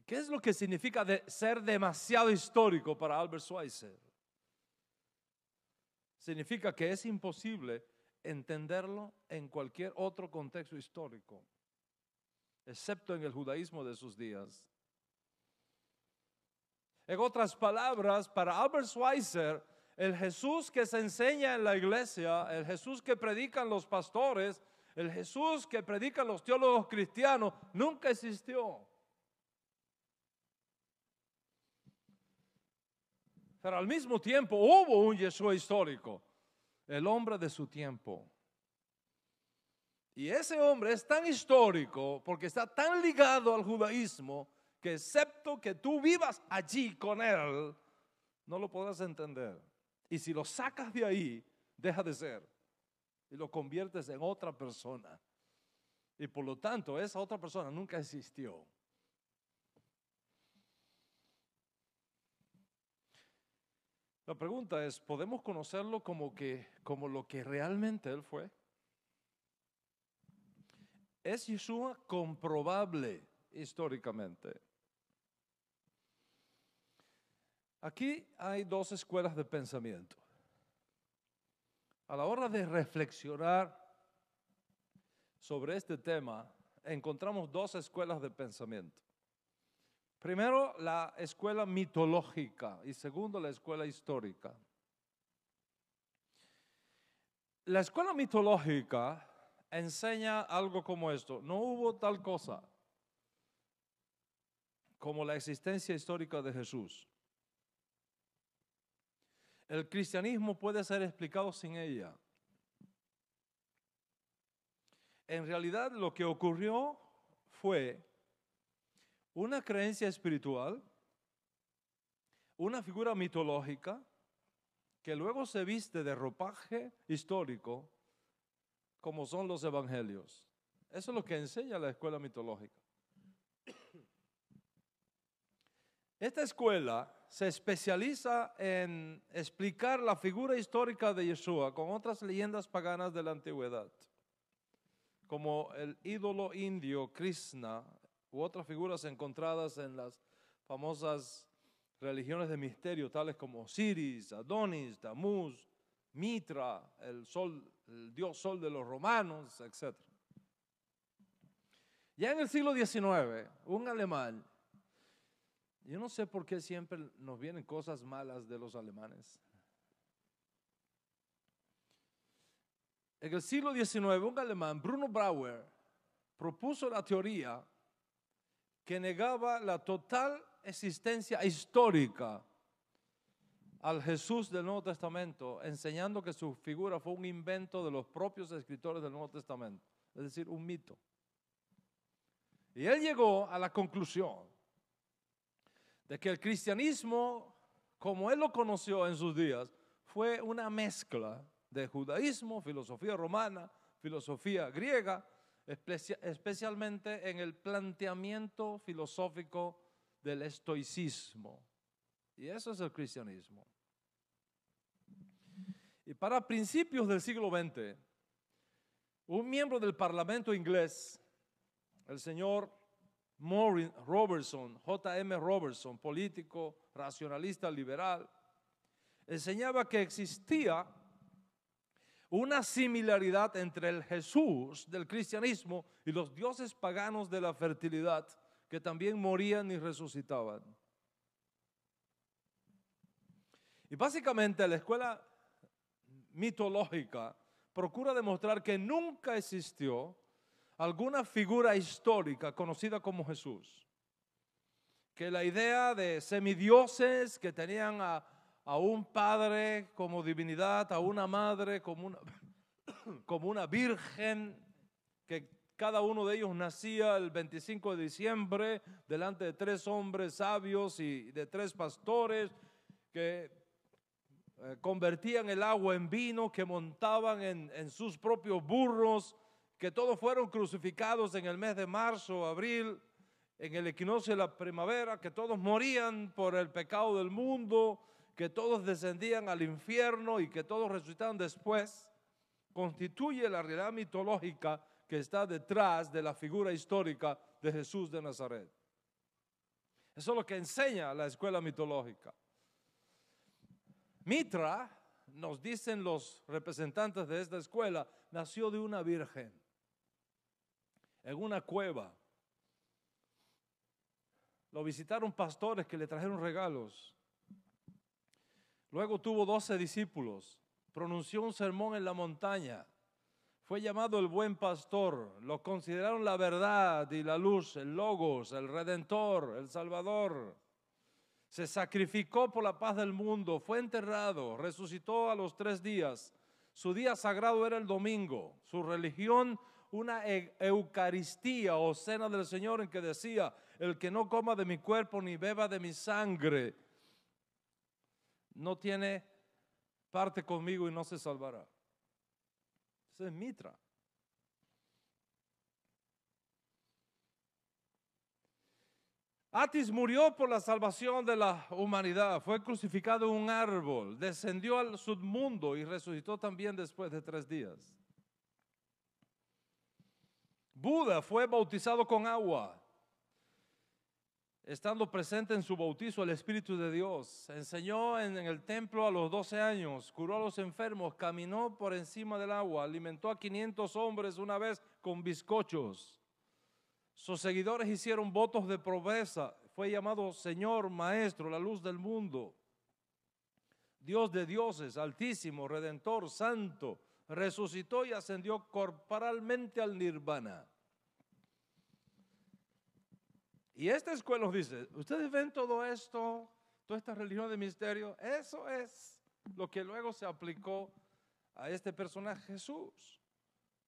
¿Qué es lo que significa ser demasiado histórico para Albert Schweitzer? Significa que es imposible entenderlo en cualquier otro contexto histórico, excepto en el judaísmo de sus días. En otras palabras, para Albert Schweitzer, el Jesús que se enseña en la iglesia, el Jesús que predican los pastores, el Jesús que predican los teólogos cristianos, nunca existió. Pero al mismo tiempo hubo un Yeshua histórico, el hombre de su tiempo. Y ese hombre es tan histórico porque está tan ligado al judaísmo que excepto que tú vivas allí con él, no lo podrás entender. Y si lo sacas de ahí, deja de ser y lo conviertes en otra persona. Y por lo tanto, esa otra persona nunca existió. La pregunta es, ¿podemos conocerlo como lo que realmente él fue? ¿Es Yeshua comprobable históricamente? Aquí hay dos escuelas de pensamiento. A la hora de reflexionar sobre este tema, encontramos dos escuelas de pensamiento. Primero, la escuela mitológica y segundo, la escuela histórica. La escuela mitológica enseña algo como esto: no hubo tal cosa como la existencia histórica de Jesús. El cristianismo puede ser explicado sin ella. En realidad, lo que ocurrió fue una creencia espiritual, una figura mitológica que luego se viste de ropaje histórico, como son los evangelios. Eso es lo que enseña la escuela mitológica. Esta escuela se especializa en explicar la figura histórica de Yeshua con otras leyendas paganas de la antigüedad, como el ídolo indio Krishna u otras figuras encontradas en las famosas religiones de misterio, tales como Osiris, Adonis, Tamuz, Mitra, el sol, el dios sol de los romanos, etc. Ya en el siglo XIX, un alemán, yo no sé por qué siempre nos vienen cosas malas de los alemanes. En el siglo XIX, un alemán, Bruno Brauer, propuso la teoría que negaba la total existencia histórica al Jesús del Nuevo Testamento, enseñando que su figura fue un invento de los propios escritores del Nuevo Testamento. es decir, un mito. Y él llegó a la conclusión de que el cristianismo, como él lo conoció en sus días, fue una mezcla de judaísmo, filosofía romana, filosofía griega, especialmente en el planteamiento filosófico del estoicismo. Y eso es el cristianismo. Y para principios del siglo XX, un miembro del Parlamento inglés, el señor Robertson, J.M. Robertson, político, racionalista, liberal, enseñaba que existía una similaridad entre el Jesús del cristianismo y los dioses paganos de la fertilidad, que también morían y resucitaban. Y básicamente la escuela mitológica procura demostrar que nunca existió alguna figura histórica conocida como Jesús. Que la idea de semidioses que tenían a un padre como divinidad, a una madre como una virgen, que cada uno de ellos nacía el 25 de diciembre delante de 3 hombres sabios y de 3 pastores que convertían el agua en vino, que montaban en sus propios burros, que todos fueron crucificados en el mes de marzo, abril, en el equinoccio de la primavera, que todos morían por el pecado del mundo, que todos descendían al infierno y que todos resucitaban después, constituye la realidad mitológica que está detrás de la figura histórica de Jesús de Nazaret. Eso es lo que enseña la escuela mitológica. Mitra, nos dicen los representantes de esta escuela, nació de una virgen en una cueva. Lo visitaron pastores que le trajeron regalos. Luego tuvo 12 discípulos. Pronunció un sermón en la montaña. Fue llamado el buen pastor. Lo consideraron la verdad y la luz, el Logos, el Redentor, el Salvador. Se sacrificó por la paz del mundo. Fue enterrado. Resucitó a los 3 días. Su día sagrado era el domingo. Su religión, una eucaristía o cena del Señor en que decía: el que no coma de mi cuerpo ni beba de mi sangre no tiene parte conmigo y no se salvará. Ese es Mitra. Atis murió por la salvación de la humanidad. Fue crucificado en un árbol, descendió al submundo y resucitó también después de 3 días. Buda fue bautizado con agua. Estando presente en su bautizo el Espíritu de Dios, enseñó en el templo a los 12 años, curó a los enfermos, caminó por encima del agua, alimentó a 500 hombres una vez con bizcochos. Sus seguidores hicieron votos de pobreza. Fue llamado Señor, Maestro, la luz del mundo, Dios de dioses, Altísimo, Redentor, Santo. Resucitó y ascendió corporalmente al nirvana. Y esta escuela nos dice: ustedes ven todo esto, toda esta religión de misterio, eso es lo que luego se aplicó a este personaje Jesús.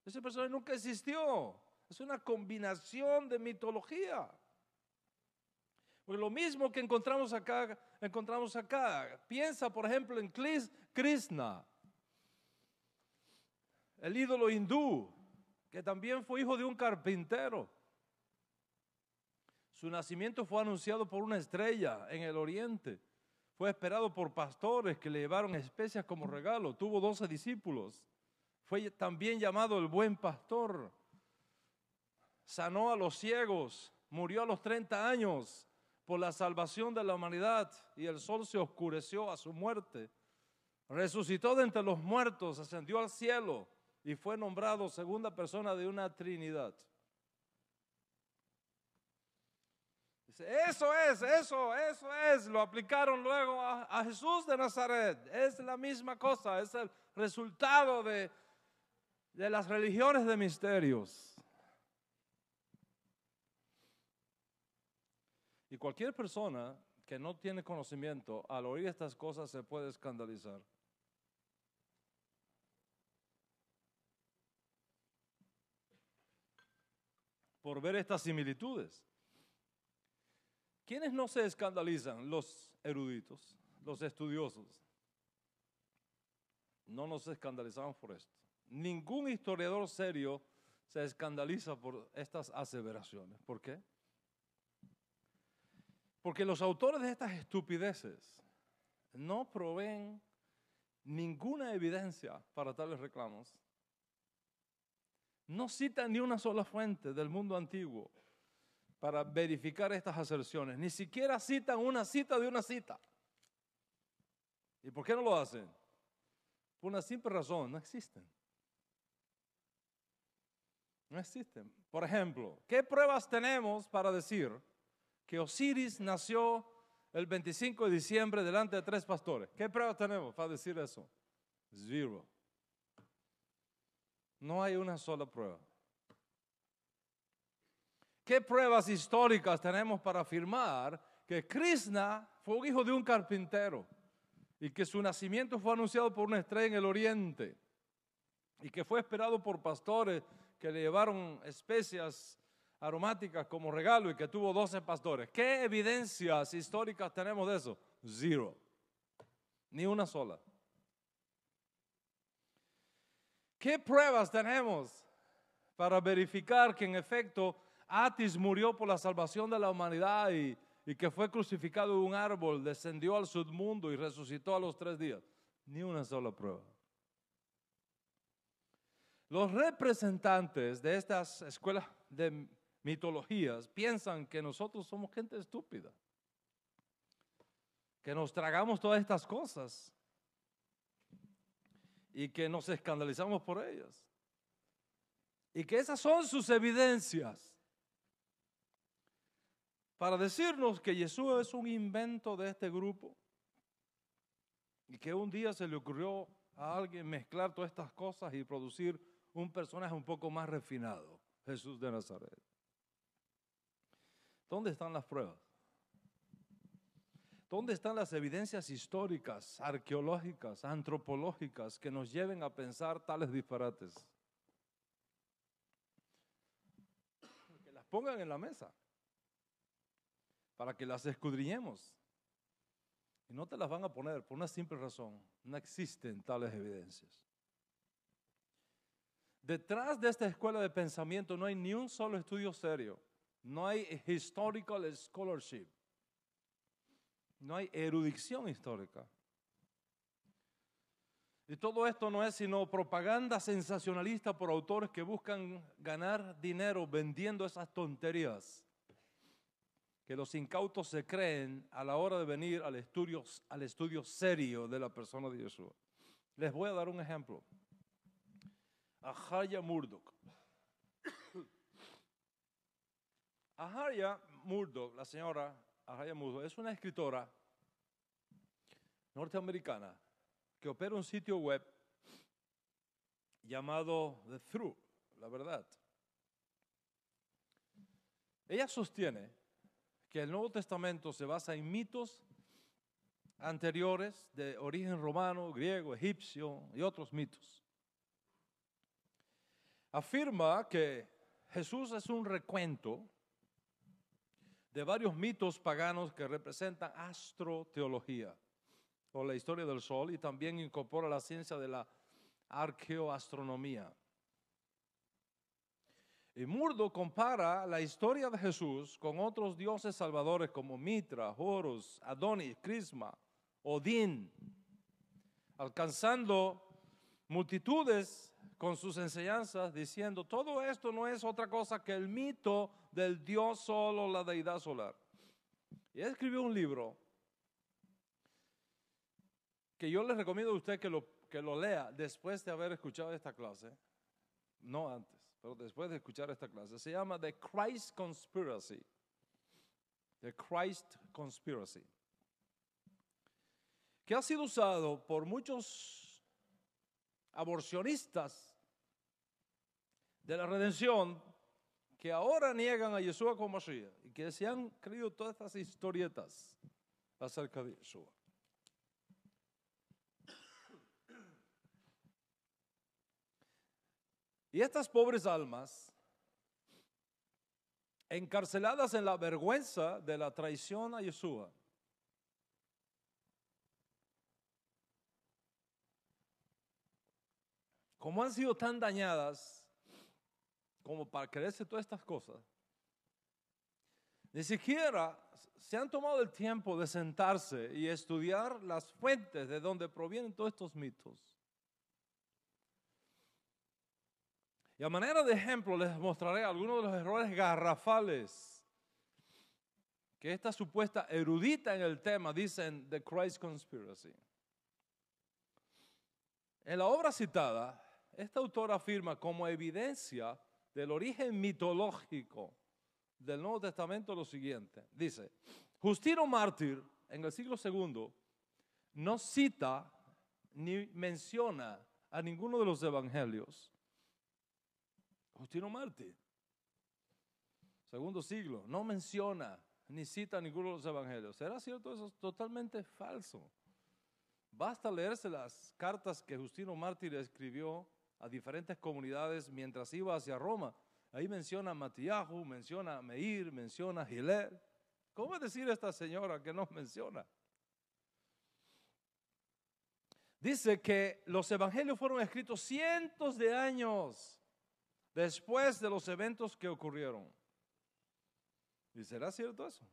Ese personaje nunca existió. Es una combinación de mitología. Porque lo mismo que encontramos acá. Piensa, por ejemplo, en Krishna, el ídolo hindú, que también fue hijo de un carpintero. Su nacimiento fue anunciado por una estrella en el oriente. Fue esperado por pastores que le llevaron especias como regalo. Tuvo 12 discípulos. Fue también llamado el buen pastor. Sanó a los ciegos. Murió a los 30 años por la salvación de la humanidad y el sol se oscureció a su muerte. Resucitó de entre los muertos, ascendió al cielo y fue nombrado segunda persona de una Trinidad. Eso es, lo aplicaron luego a Jesús de Nazaret. Es la misma cosa, es el resultado de las religiones de misterios. Y cualquier persona que no tiene conocimiento, al oír estas cosas se puede escandalizar. por ver estas similitudes. ¿Quiénes no se escandalizan? Los eruditos, los estudiosos. No nos escandalizamos por esto. Ningún historiador serio se escandaliza por estas aseveraciones. ¿Por qué? Porque los autores de estas estupideces no proveen ninguna evidencia para tales reclamos. No citan ni una sola fuente del mundo antiguo para verificar estas aserciones. Ni siquiera citan una cita de una cita. ¿Y por qué no lo hacen? Por una simple razón, no existen. No existen. Por ejemplo, ¿qué pruebas tenemos para decir que Osiris nació el 25 de diciembre delante de 3 pastores? ¿Qué pruebas tenemos para decir eso? Zero. No hay una sola prueba. ¿Qué pruebas históricas tenemos para afirmar que Krishna fue un hijo de un carpintero y que su nacimiento fue anunciado por una estrella en el oriente y que fue esperado por pastores que le llevaron especias aromáticas como regalo y que tuvo 12 pastores? ¿Qué evidencias históricas tenemos de eso? Zero. Ni una sola. ¿Qué pruebas tenemos para verificar que en efecto Atis murió por la salvación de la humanidad y que fue crucificado en un árbol, descendió al submundo y resucitó a los 3 días? Ni una sola prueba. Los representantes de estas escuelas de mitologías piensan que nosotros somos gente estúpida, que nos tragamos todas estas cosas y que nos escandalizamos por ellas, y que esas son sus evidencias para decirnos que Yeshua es un invento de este grupo y que un día se le ocurrió a alguien mezclar todas estas cosas y producir un personaje un poco más refinado, Jesús de Nazaret. ¿Dónde están las pruebas? ¿Dónde están las evidencias históricas, arqueológicas, antropológicas que nos lleven a pensar tales disparates? Que las pongan en la mesa para que las escudriñemos. Y no te las van a poner por una simple razón: no existen tales evidencias. Detrás de esta escuela de pensamiento no hay ni un solo estudio serio. No hay historical scholarship. No hay erudición histórica. Y todo esto no es sino propaganda sensacionalista por autores que buscan ganar dinero vendiendo esas tonterías que los incautos se creen a la hora de venir al estudio serio de la persona de Yeshua. Les voy a dar un ejemplo. Ahalia Murdoch. Ahalia Murdoch, la señora Ahalia Murdoch, es una escritora norteamericana que opera un sitio web llamado The Truth, la verdad. Ella sostiene que el Nuevo Testamento se basa en mitos anteriores de origen romano, griego, egipcio y otros mitos. Afirma que Jesús es un recuento de varios mitos paganos que representan astroteología o la historia del sol, y también incorpora la ciencia de la arqueoastronomía. Y Murdoch compara la historia de Jesús con otros dioses salvadores como Mitra, Horus, Adonis, Crisma, Odín, alcanzando multitudes con sus enseñanzas, diciendo: todo esto no es otra cosa que el mito del Dios solo, la deidad solar. Y él escribió un libro que yo le recomiendo a usted que lo lea después de haber escuchado esta clase, no antes, pero después de escuchar esta clase. Se llama The Christ Conspiracy. The Christ Conspiracy, que ha sido usado por muchos aborcionistas de la redención que ahora niegan a Yeshua como Mashiach y que se han creído todas estas historietas acerca de Yeshua. Y estas pobres almas encarceladas en la vergüenza de la traición a Yeshua. Como han sido tan dañadas como para creerse todas estas cosas, ni siquiera se han tomado el tiempo de sentarse y estudiar las fuentes de donde provienen todos estos mitos. Y a manera de ejemplo les mostraré algunos de los errores garrafales que esta supuesta erudita en el tema dicen The Christ Conspiracy. En la obra citada, esta autora afirma como evidencia del origen mitológico del Nuevo Testamento lo siguiente. Dice, Justino Mártir en el siglo II no cita ni menciona a ninguno de los evangelios. Justino Mártir, segundo siglo, no menciona ni cita a ninguno de los evangelios. ¿Será cierto eso? Es totalmente falso. Basta leerse las cartas que Justino Mártir escribió a diferentes comunidades mientras iba hacia Roma. Ahí menciona a Matíahu, menciona a Meir, menciona a Giler. ¿Cómo es decir esta señora que no menciona? Dice que los evangelios fueron escritos cientos de años después de los eventos que ocurrieron. ¿Y será cierto eso?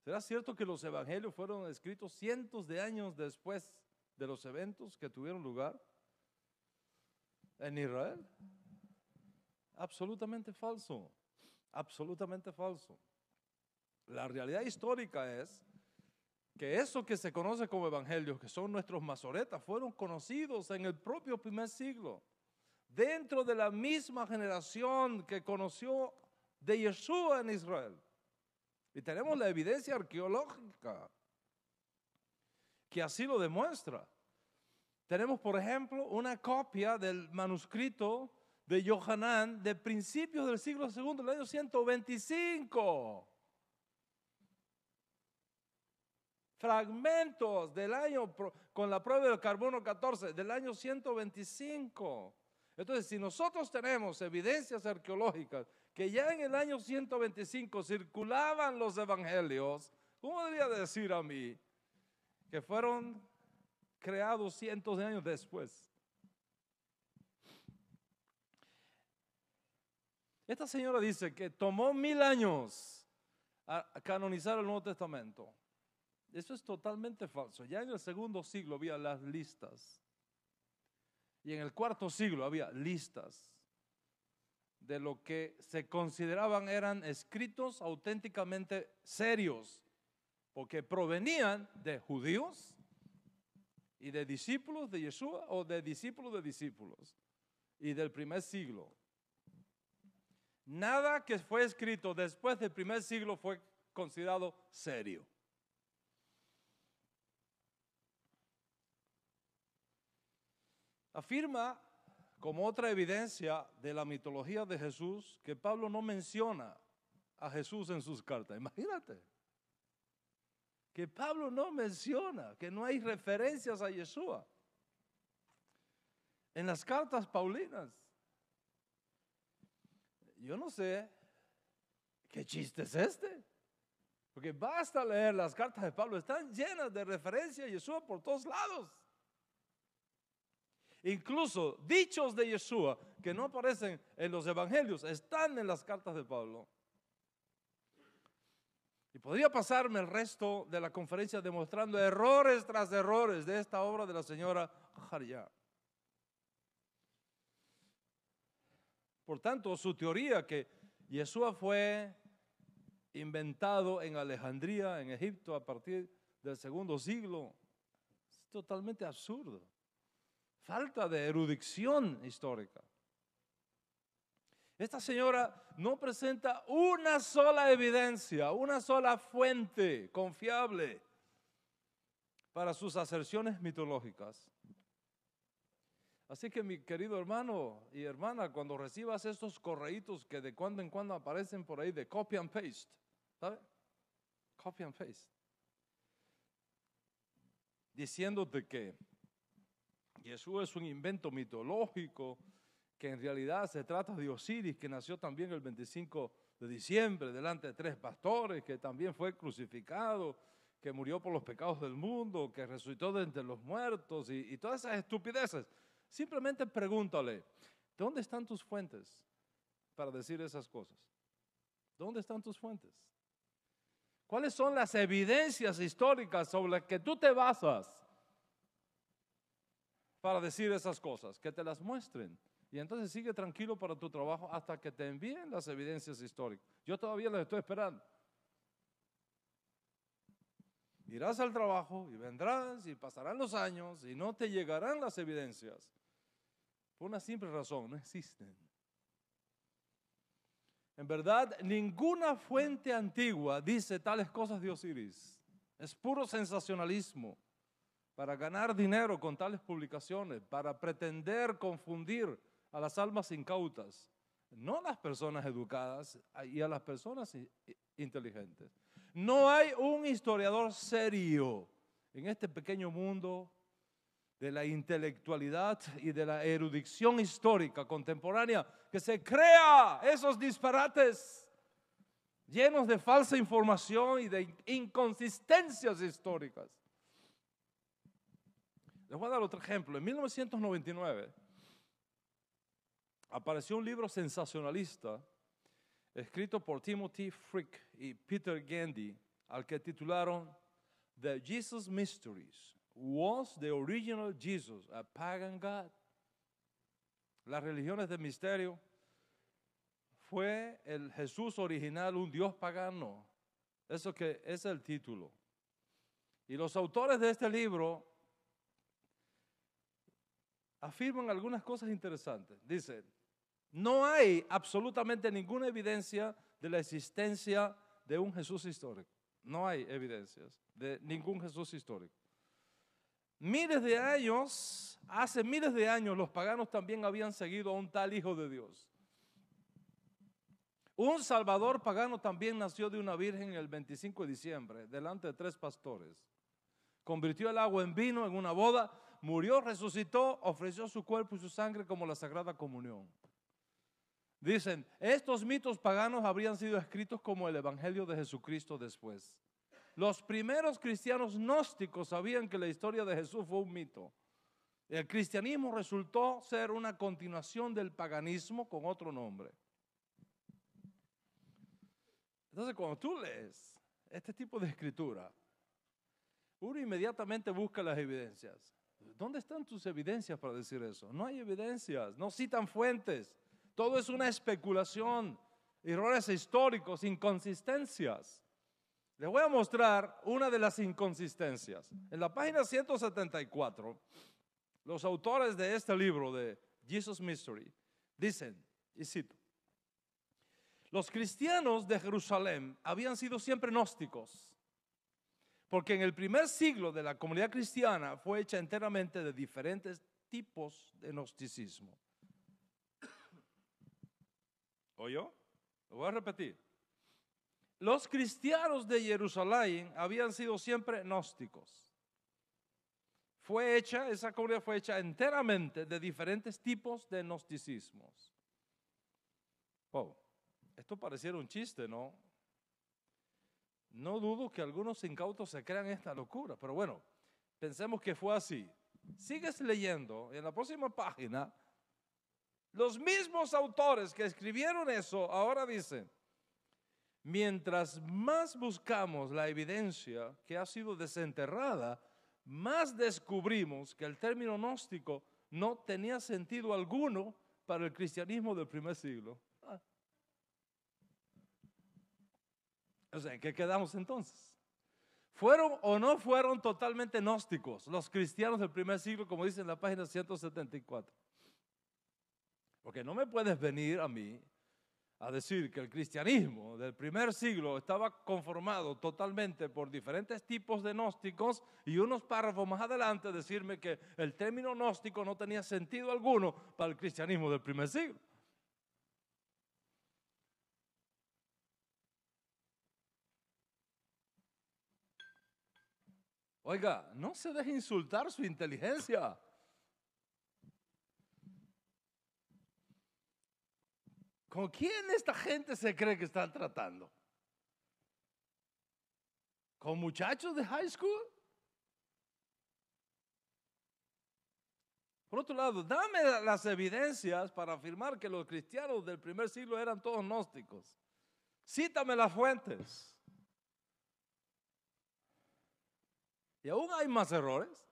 ¿Será cierto que los evangelios fueron escritos cientos de años después de los eventos que tuvieron lugar en Israel? Absolutamente falso, absolutamente falso. La realidad histórica es que eso que se conoce como evangelios, que son nuestros masoretas, fueron conocidos en el propio primer siglo, dentro de la misma generación que conoció de Yeshua en Israel. Y tenemos la evidencia arqueológica que así lo demuestra. Tenemos, por ejemplo, una copia del manuscrito de Yohanan de principios del siglo II, del año 125. Fragmentos del año, con la prueba del carbono 14, del año 125. Entonces, si nosotros tenemos evidencias arqueológicas que ya en el año 125 circulaban los evangelios, ¿cómo debería decir a mí que fueron creados cientos de años después? Esta señora dice que tomó 1000 años a canonizar el Nuevo Testamento. Eso es totalmente falso. Ya en el segundo siglo había las listas. Y en el cuarto siglo había listas de lo que se consideraban eran escritos auténticamente serios, porque provenían de judíos y de discípulos de Yeshua o de discípulos y del primer siglo. Nada que fue escrito después del primer siglo fue considerado serio. Afirma como otra evidencia de la mitología de Jesús que Pablo no menciona a Jesús en sus cartas. Imagínate. Que Pablo no menciona, que no hay referencias a Yeshua en las cartas paulinas. Yo no sé qué chiste es este, porque basta leer las cartas de Pablo, están llenas de referencia a Yeshua por todos lados. Incluso dichos de Yeshua que no aparecen en los evangelios están en las cartas de Pablo. Y podría pasarme el resto de la conferencia demostrando errores tras errores de esta obra de la señora Haria. Por tanto, su teoría que Yeshua fue inventado en Alejandría, en Egipto, a partir del segundo siglo, es totalmente absurdo. Falta de erudición histórica. Esta señora no presenta una sola evidencia, una sola fuente confiable para sus aserciones mitológicas. Así que mi querido hermano y hermana, cuando recibas estos correitos que de cuando en cuando aparecen por ahí de copy and paste, ¿sabe? Copy and paste. Diciéndote que Jesús es un invento mitológico, que en realidad se trata de Osiris, que nació también el 25 de diciembre delante de 3 pastores, que también fue crucificado, que murió por los pecados del mundo, que resucitó de entre los muertos y todas esas estupideces. Simplemente pregúntale, ¿dónde están tus fuentes para decir esas cosas? ¿Dónde están tus fuentes? ¿Cuáles son las evidencias históricas sobre las que tú te basas para decir esas cosas? Que te las muestren. Y entonces sigue tranquilo para tu trabajo hasta que te envíen las evidencias históricas. Yo todavía las estoy esperando. Irás al trabajo y vendrás y pasarán los años y no te llegarán las evidencias. Por una simple razón, no existen. En verdad, ninguna fuente antigua dice tales cosas de Osiris. Es puro sensacionalismo para ganar dinero con tales publicaciones, para pretender confundir a las almas incautas, no a las personas educadas y a las personas inteligentes. No hay un historiador serio en este pequeño mundo de la intelectualidad y de la erudición histórica contemporánea que se crea esos disparates llenos de falsa información y de inconsistencias históricas. Les voy a dar otro ejemplo. En 1999 apareció un libro sensacionalista escrito por Timothy Frick y Peter Gandy, al que titularon The Jesus Mysteries. Was the original Jesus a pagan God? Las religiones de misterio. ¿Fue el Jesús original un Dios pagano? Eso que es el título. Y los autores de este libro afirman algunas cosas interesantes. Dicen, no hay absolutamente ninguna evidencia de la existencia de un Jesús histórico. No hay evidencias de ningún Jesús histórico. Hace miles de años, los paganos también habían seguido a un tal Hijo de Dios. Un Salvador pagano también nació de una virgen el 25 de diciembre, delante de 3 pastores. Convirtió el agua en vino en una boda, murió, resucitó, ofreció su cuerpo y su sangre como la Sagrada Comunión. Dicen, estos mitos paganos habrían sido escritos como el Evangelio de Jesucristo después. Los primeros cristianos gnósticos sabían que la historia de Jesús fue un mito. El cristianismo resultó ser una continuación del paganismo con otro nombre. Entonces, cuando tú lees este tipo de escritura, uno inmediatamente busca las evidencias. ¿Dónde están tus evidencias para decir eso? No hay evidencias, no citan fuentes. Todo es una especulación, errores históricos, inconsistencias. Les voy a mostrar una de las inconsistencias. En la página 174, los autores de este libro de Jesus Mystery dicen, y cito, los cristianos de Jerusalén habían sido siempre gnósticos, porque en el primer siglo de la comunidad cristiana fue hecha enteramente de diferentes tipos de gnosticismo. ¿Oyó? Lo voy a repetir. Los cristianos de Jerusalén habían sido siempre gnósticos. Esa comunidad fue hecha enteramente de diferentes tipos de gnosticismos. Oh, esto pareciera un chiste, ¿no? No dudo que algunos incautos se crean esta locura, pero bueno, pensemos que fue así. Sigues leyendo, en la próxima página, los mismos autores que escribieron eso ahora dicen, mientras más buscamos la evidencia que ha sido desenterrada, más descubrimos que el término gnóstico no tenía sentido alguno para el cristianismo del primer siglo. O sea, ¿en qué quedamos entonces? ¿Fueron o no fueron totalmente gnósticos los cristianos del primer siglo, como dice en la página 174? Porque no me puedes venir a mí a decir que el cristianismo del primer siglo estaba conformado totalmente por diferentes tipos de gnósticos y unos párrafos más adelante decirme que el término gnóstico no tenía sentido alguno para el cristianismo del primer siglo. Oiga, no se deje insultar su inteligencia. ¿Con quién esta gente se cree que están tratando? ¿Con muchachos de high school? Por otro lado, dame las evidencias para afirmar que los cristianos del primer siglo eran todos gnósticos. Cítame las fuentes. Y aún hay más errores.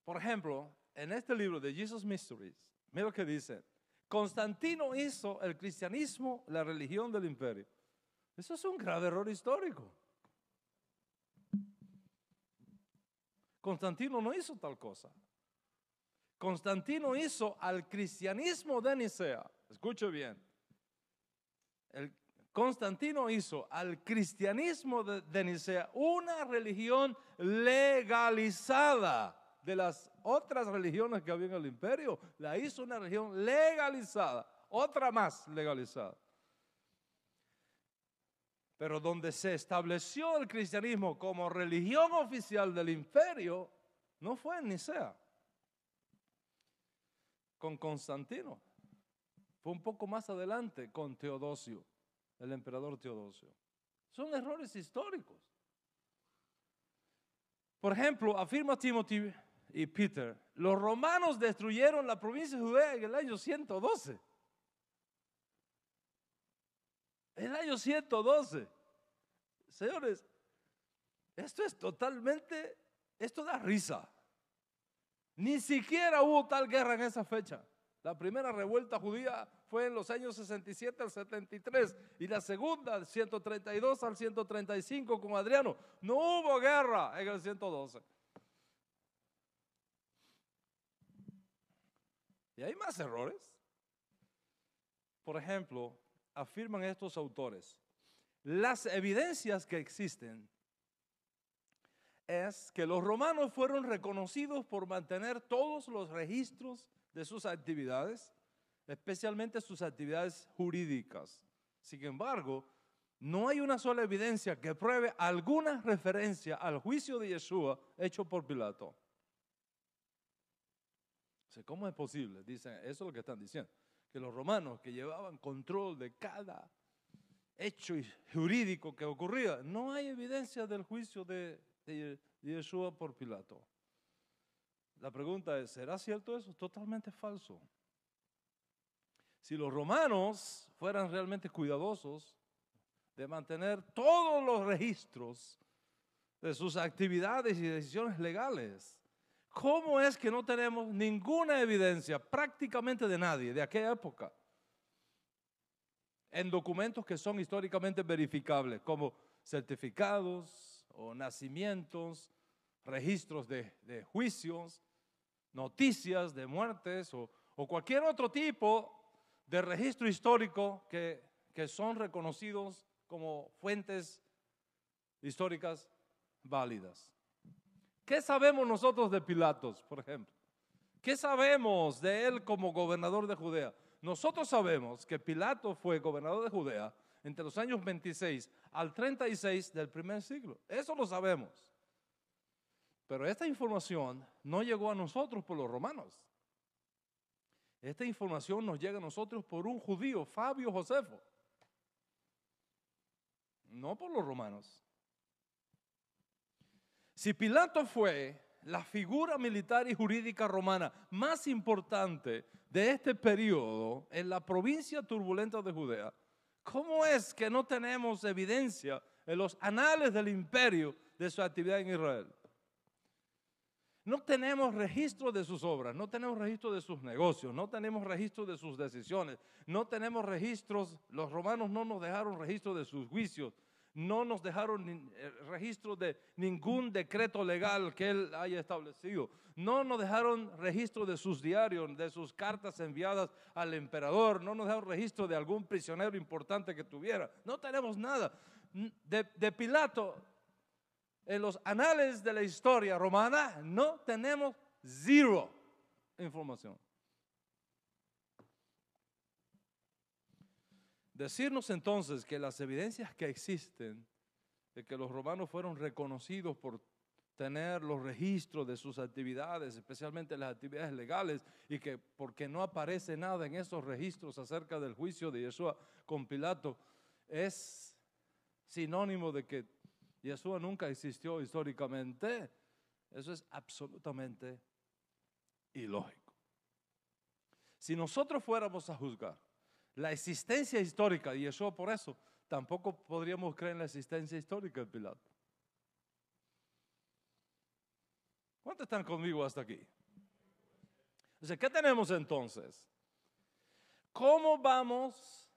Por ejemplo, en este libro de Jesus Mysteries, mira lo que dice. Constantino hizo el cristianismo la religión del imperio. Eso es un grave error histórico. Constantino no hizo tal cosa. Constantino hizo al cristianismo de Nicea. Escuche bien. Constantino hizo al cristianismo de Nicea una religión legalizada de las otras religiones que había en el imperio. La hizo una religión legalizada, otra más legalizada. Pero donde se estableció el cristianismo como religión oficial del imperio, no fue en Nicea, con Constantino. Fue un poco más adelante con Teodosio, el emperador Teodosio. Son errores históricos. Por ejemplo, afirma Timothy y Peter, los romanos destruyeron la provincia de Judea en el año 112. El año 112. Señores, esto es totalmente, esto da risa. Ni siquiera hubo tal guerra en esa fecha. La primera revuelta judía fue en los años 67 al 73 y la segunda del 132 al 135 con Adriano. No hubo guerra en el 112. Y hay más errores. Por ejemplo, afirman estos autores, las evidencias que existen es que los romanos fueron reconocidos por mantener todos los registros de sus actividades, especialmente sus actividades jurídicas. Sin embargo, no hay una sola evidencia que pruebe alguna referencia al juicio de Yeshua hecho por Pilato. ¿Cómo es posible? Dicen, eso es lo que están diciendo, que los romanos que llevaban control de cada hecho jurídico que ocurría, no hay evidencia del juicio de Yeshua por Pilato. La pregunta es, ¿será cierto eso? Totalmente falso. Si los romanos fueran realmente cuidadosos de mantener todos los registros de sus actividades y decisiones legales, ¿cómo es que no tenemos ninguna evidencia prácticamente de nadie de aquella época en documentos que son históricamente verificables, como certificados o nacimientos, registros de juicios, noticias de muertes o cualquier otro tipo de registro histórico que son reconocidos como fuentes históricas válidas? ¿Qué sabemos nosotros de Pilatos, por ejemplo? ¿Qué sabemos de él como gobernador de Judea? Nosotros sabemos que Pilato fue gobernador de Judea entre los años 26 al 36 del primer siglo. Eso lo sabemos. Pero esta información no llegó a nosotros por los romanos. Esta información nos llega a nosotros por un judío, Fabio Josefo. No por los romanos. Si Pilato fue la figura militar y jurídica romana más importante de este periodo en la provincia turbulenta de Judea, ¿cómo es que no tenemos evidencia en los anales del imperio de su actividad en Israel? No tenemos registro de sus obras, no tenemos registro de sus negocios, no tenemos registro de sus decisiones, no tenemos registros, los romanos no nos dejaron registro de sus juicios, no nos dejaron registro de ningún decreto legal que él haya establecido, no nos dejaron registro de sus diarios, de sus cartas enviadas al emperador, no nos dejaron registro de algún prisionero importante que tuviera, no tenemos nada. De Pilato, en los anales de la historia romana, no tenemos cero información. Decirnos entonces que las evidencias que existen de que los romanos fueron reconocidos por tener los registros de sus actividades, especialmente las actividades legales, y que porque no aparece nada en esos registros acerca del juicio de Yeshua con Pilato, es sinónimo de que Yeshua nunca existió históricamente. Eso es absolutamente ilógico. Si nosotros fuéramos a juzgar la existencia histórica de Yeshua, por eso tampoco podríamos creer en la existencia histórica de Pilato. ¿Cuántos están conmigo hasta aquí? Entonces, ¿qué tenemos entonces? ¿Cómo vamos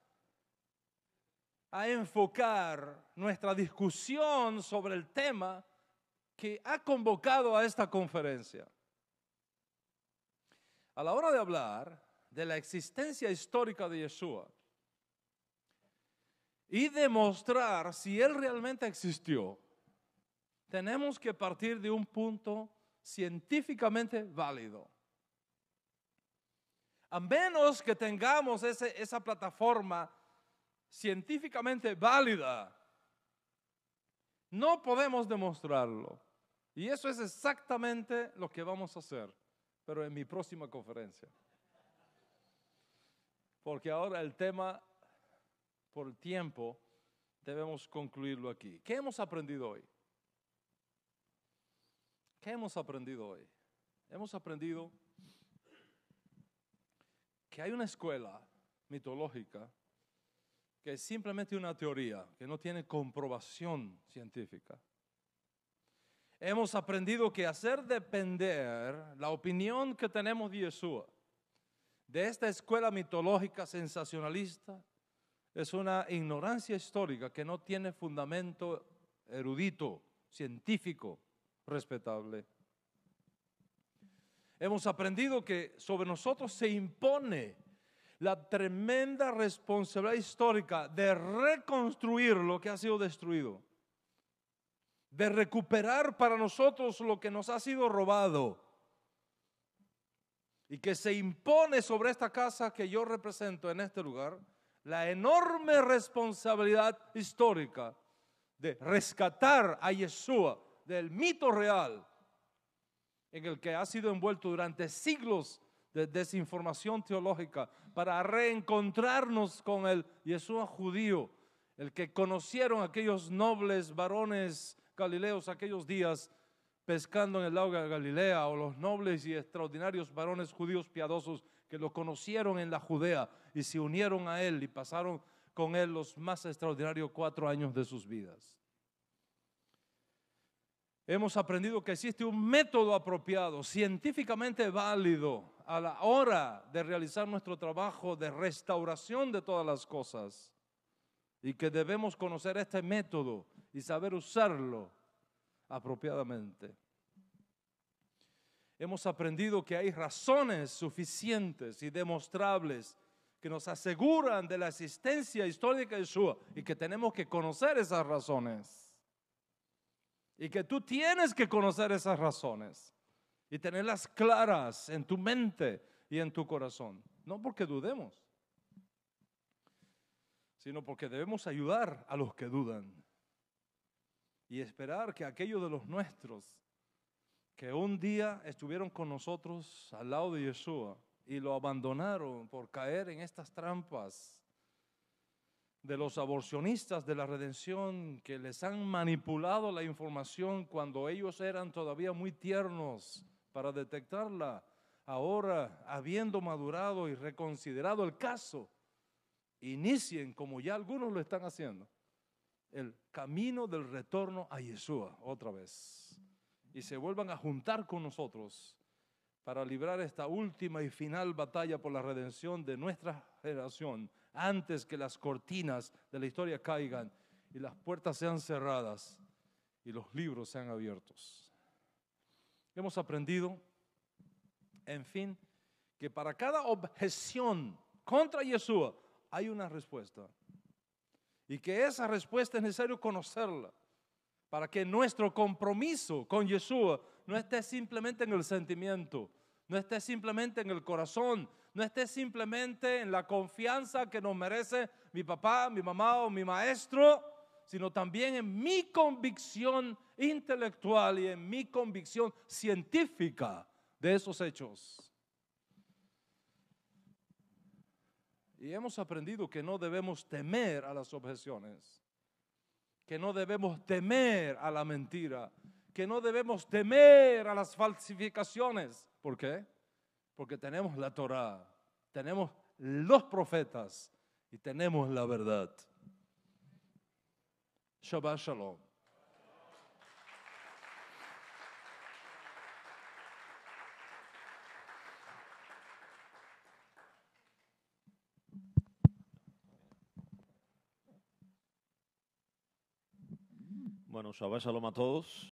a enfocar nuestra discusión sobre el tema que ha convocado a esta conferencia? A la hora de hablar de la existencia histórica de Yeshua y demostrar si Él realmente existió, tenemos que partir de un punto científicamente válido. A menos que tengamos esa plataforma científicamente válida, no podemos demostrarlo. Y eso es exactamente lo que vamos a hacer, pero en mi próxima conferencia. Porque ahora el tema, por el tiempo, debemos concluirlo aquí. ¿Qué hemos aprendido hoy? ¿Qué hemos aprendido hoy? Hemos aprendido que hay una escuela mitológica que es simplemente una teoría, que no tiene comprobación científica. Hemos aprendido que hacer depender la opinión que tenemos de Yeshua de esta escuela mitológica sensacionalista es una ignorancia histórica que no tiene fundamento erudito, científico, respetable. Hemos aprendido que sobre nosotros se impone la tremenda responsabilidad histórica de reconstruir lo que ha sido destruido, de recuperar para nosotros lo que nos ha sido robado, y que se impone sobre esta casa que yo represento en este lugar la enorme responsabilidad histórica de rescatar a Yeshua del mito real en el que ha sido envuelto durante siglos de desinformación teológica, para reencontrarnos con el Yeshua judío, el que conocieron aquellos nobles varones galileos aquellos días pescando en el lago de Galilea, o los nobles y extraordinarios varones judíos piadosos que lo conocieron en la Judea y se unieron a él y pasaron con él los más extraordinarios 4 años de sus vidas. Hemos aprendido que existe un método apropiado, científicamente válido, a la hora de realizar nuestro trabajo de restauración de todas las cosas, y que debemos conocer este método y saber usarlo apropiadamente. Hemos aprendido que hay razones suficientes y demostrables que nos aseguran de la existencia histórica de Yeshua, y que tenemos que conocer esas razones, y que tú tienes que conocer esas razones y tenerlas claras en tu mente y en tu corazón, no porque dudemos, sino porque debemos ayudar a los que dudan y esperar que aquellos de los nuestros que un día estuvieron con nosotros al lado de Yeshua y lo abandonaron por caer en estas trampas de los aborcionistas de la redención, que les han manipulado la información cuando ellos eran todavía muy tiernos para detectarla, ahora, habiendo madurado y reconsiderado el caso, inicien, como ya algunos lo están haciendo, el camino del retorno a Yeshua otra vez, y se vuelvan a juntar con nosotros para librar esta última y final batalla por la redención de nuestra generación, antes que las cortinas de la historia caigan y las puertas sean cerradas y los libros sean abiertos. Hemos aprendido, en fin, que para cada objeción contra Yeshua hay una respuesta, y que esa respuesta es necesario conocerla para que nuestro compromiso con Yeshua no esté simplemente en el sentimiento, no esté simplemente en el corazón, no esté simplemente en la confianza que nos merece mi papá, mi mamá o mi maestro, sino también en mi convicción intelectual y en mi convicción científica de esos hechos. Y hemos aprendido que no debemos temer a las objeciones, que no debemos temer a la mentira, que no debemos temer a las falsificaciones. ¿Por qué? Porque tenemos la Torá, tenemos los profetas y tenemos la verdad. Shabbat Shalom. Bueno, Shabbat Shalom a todos.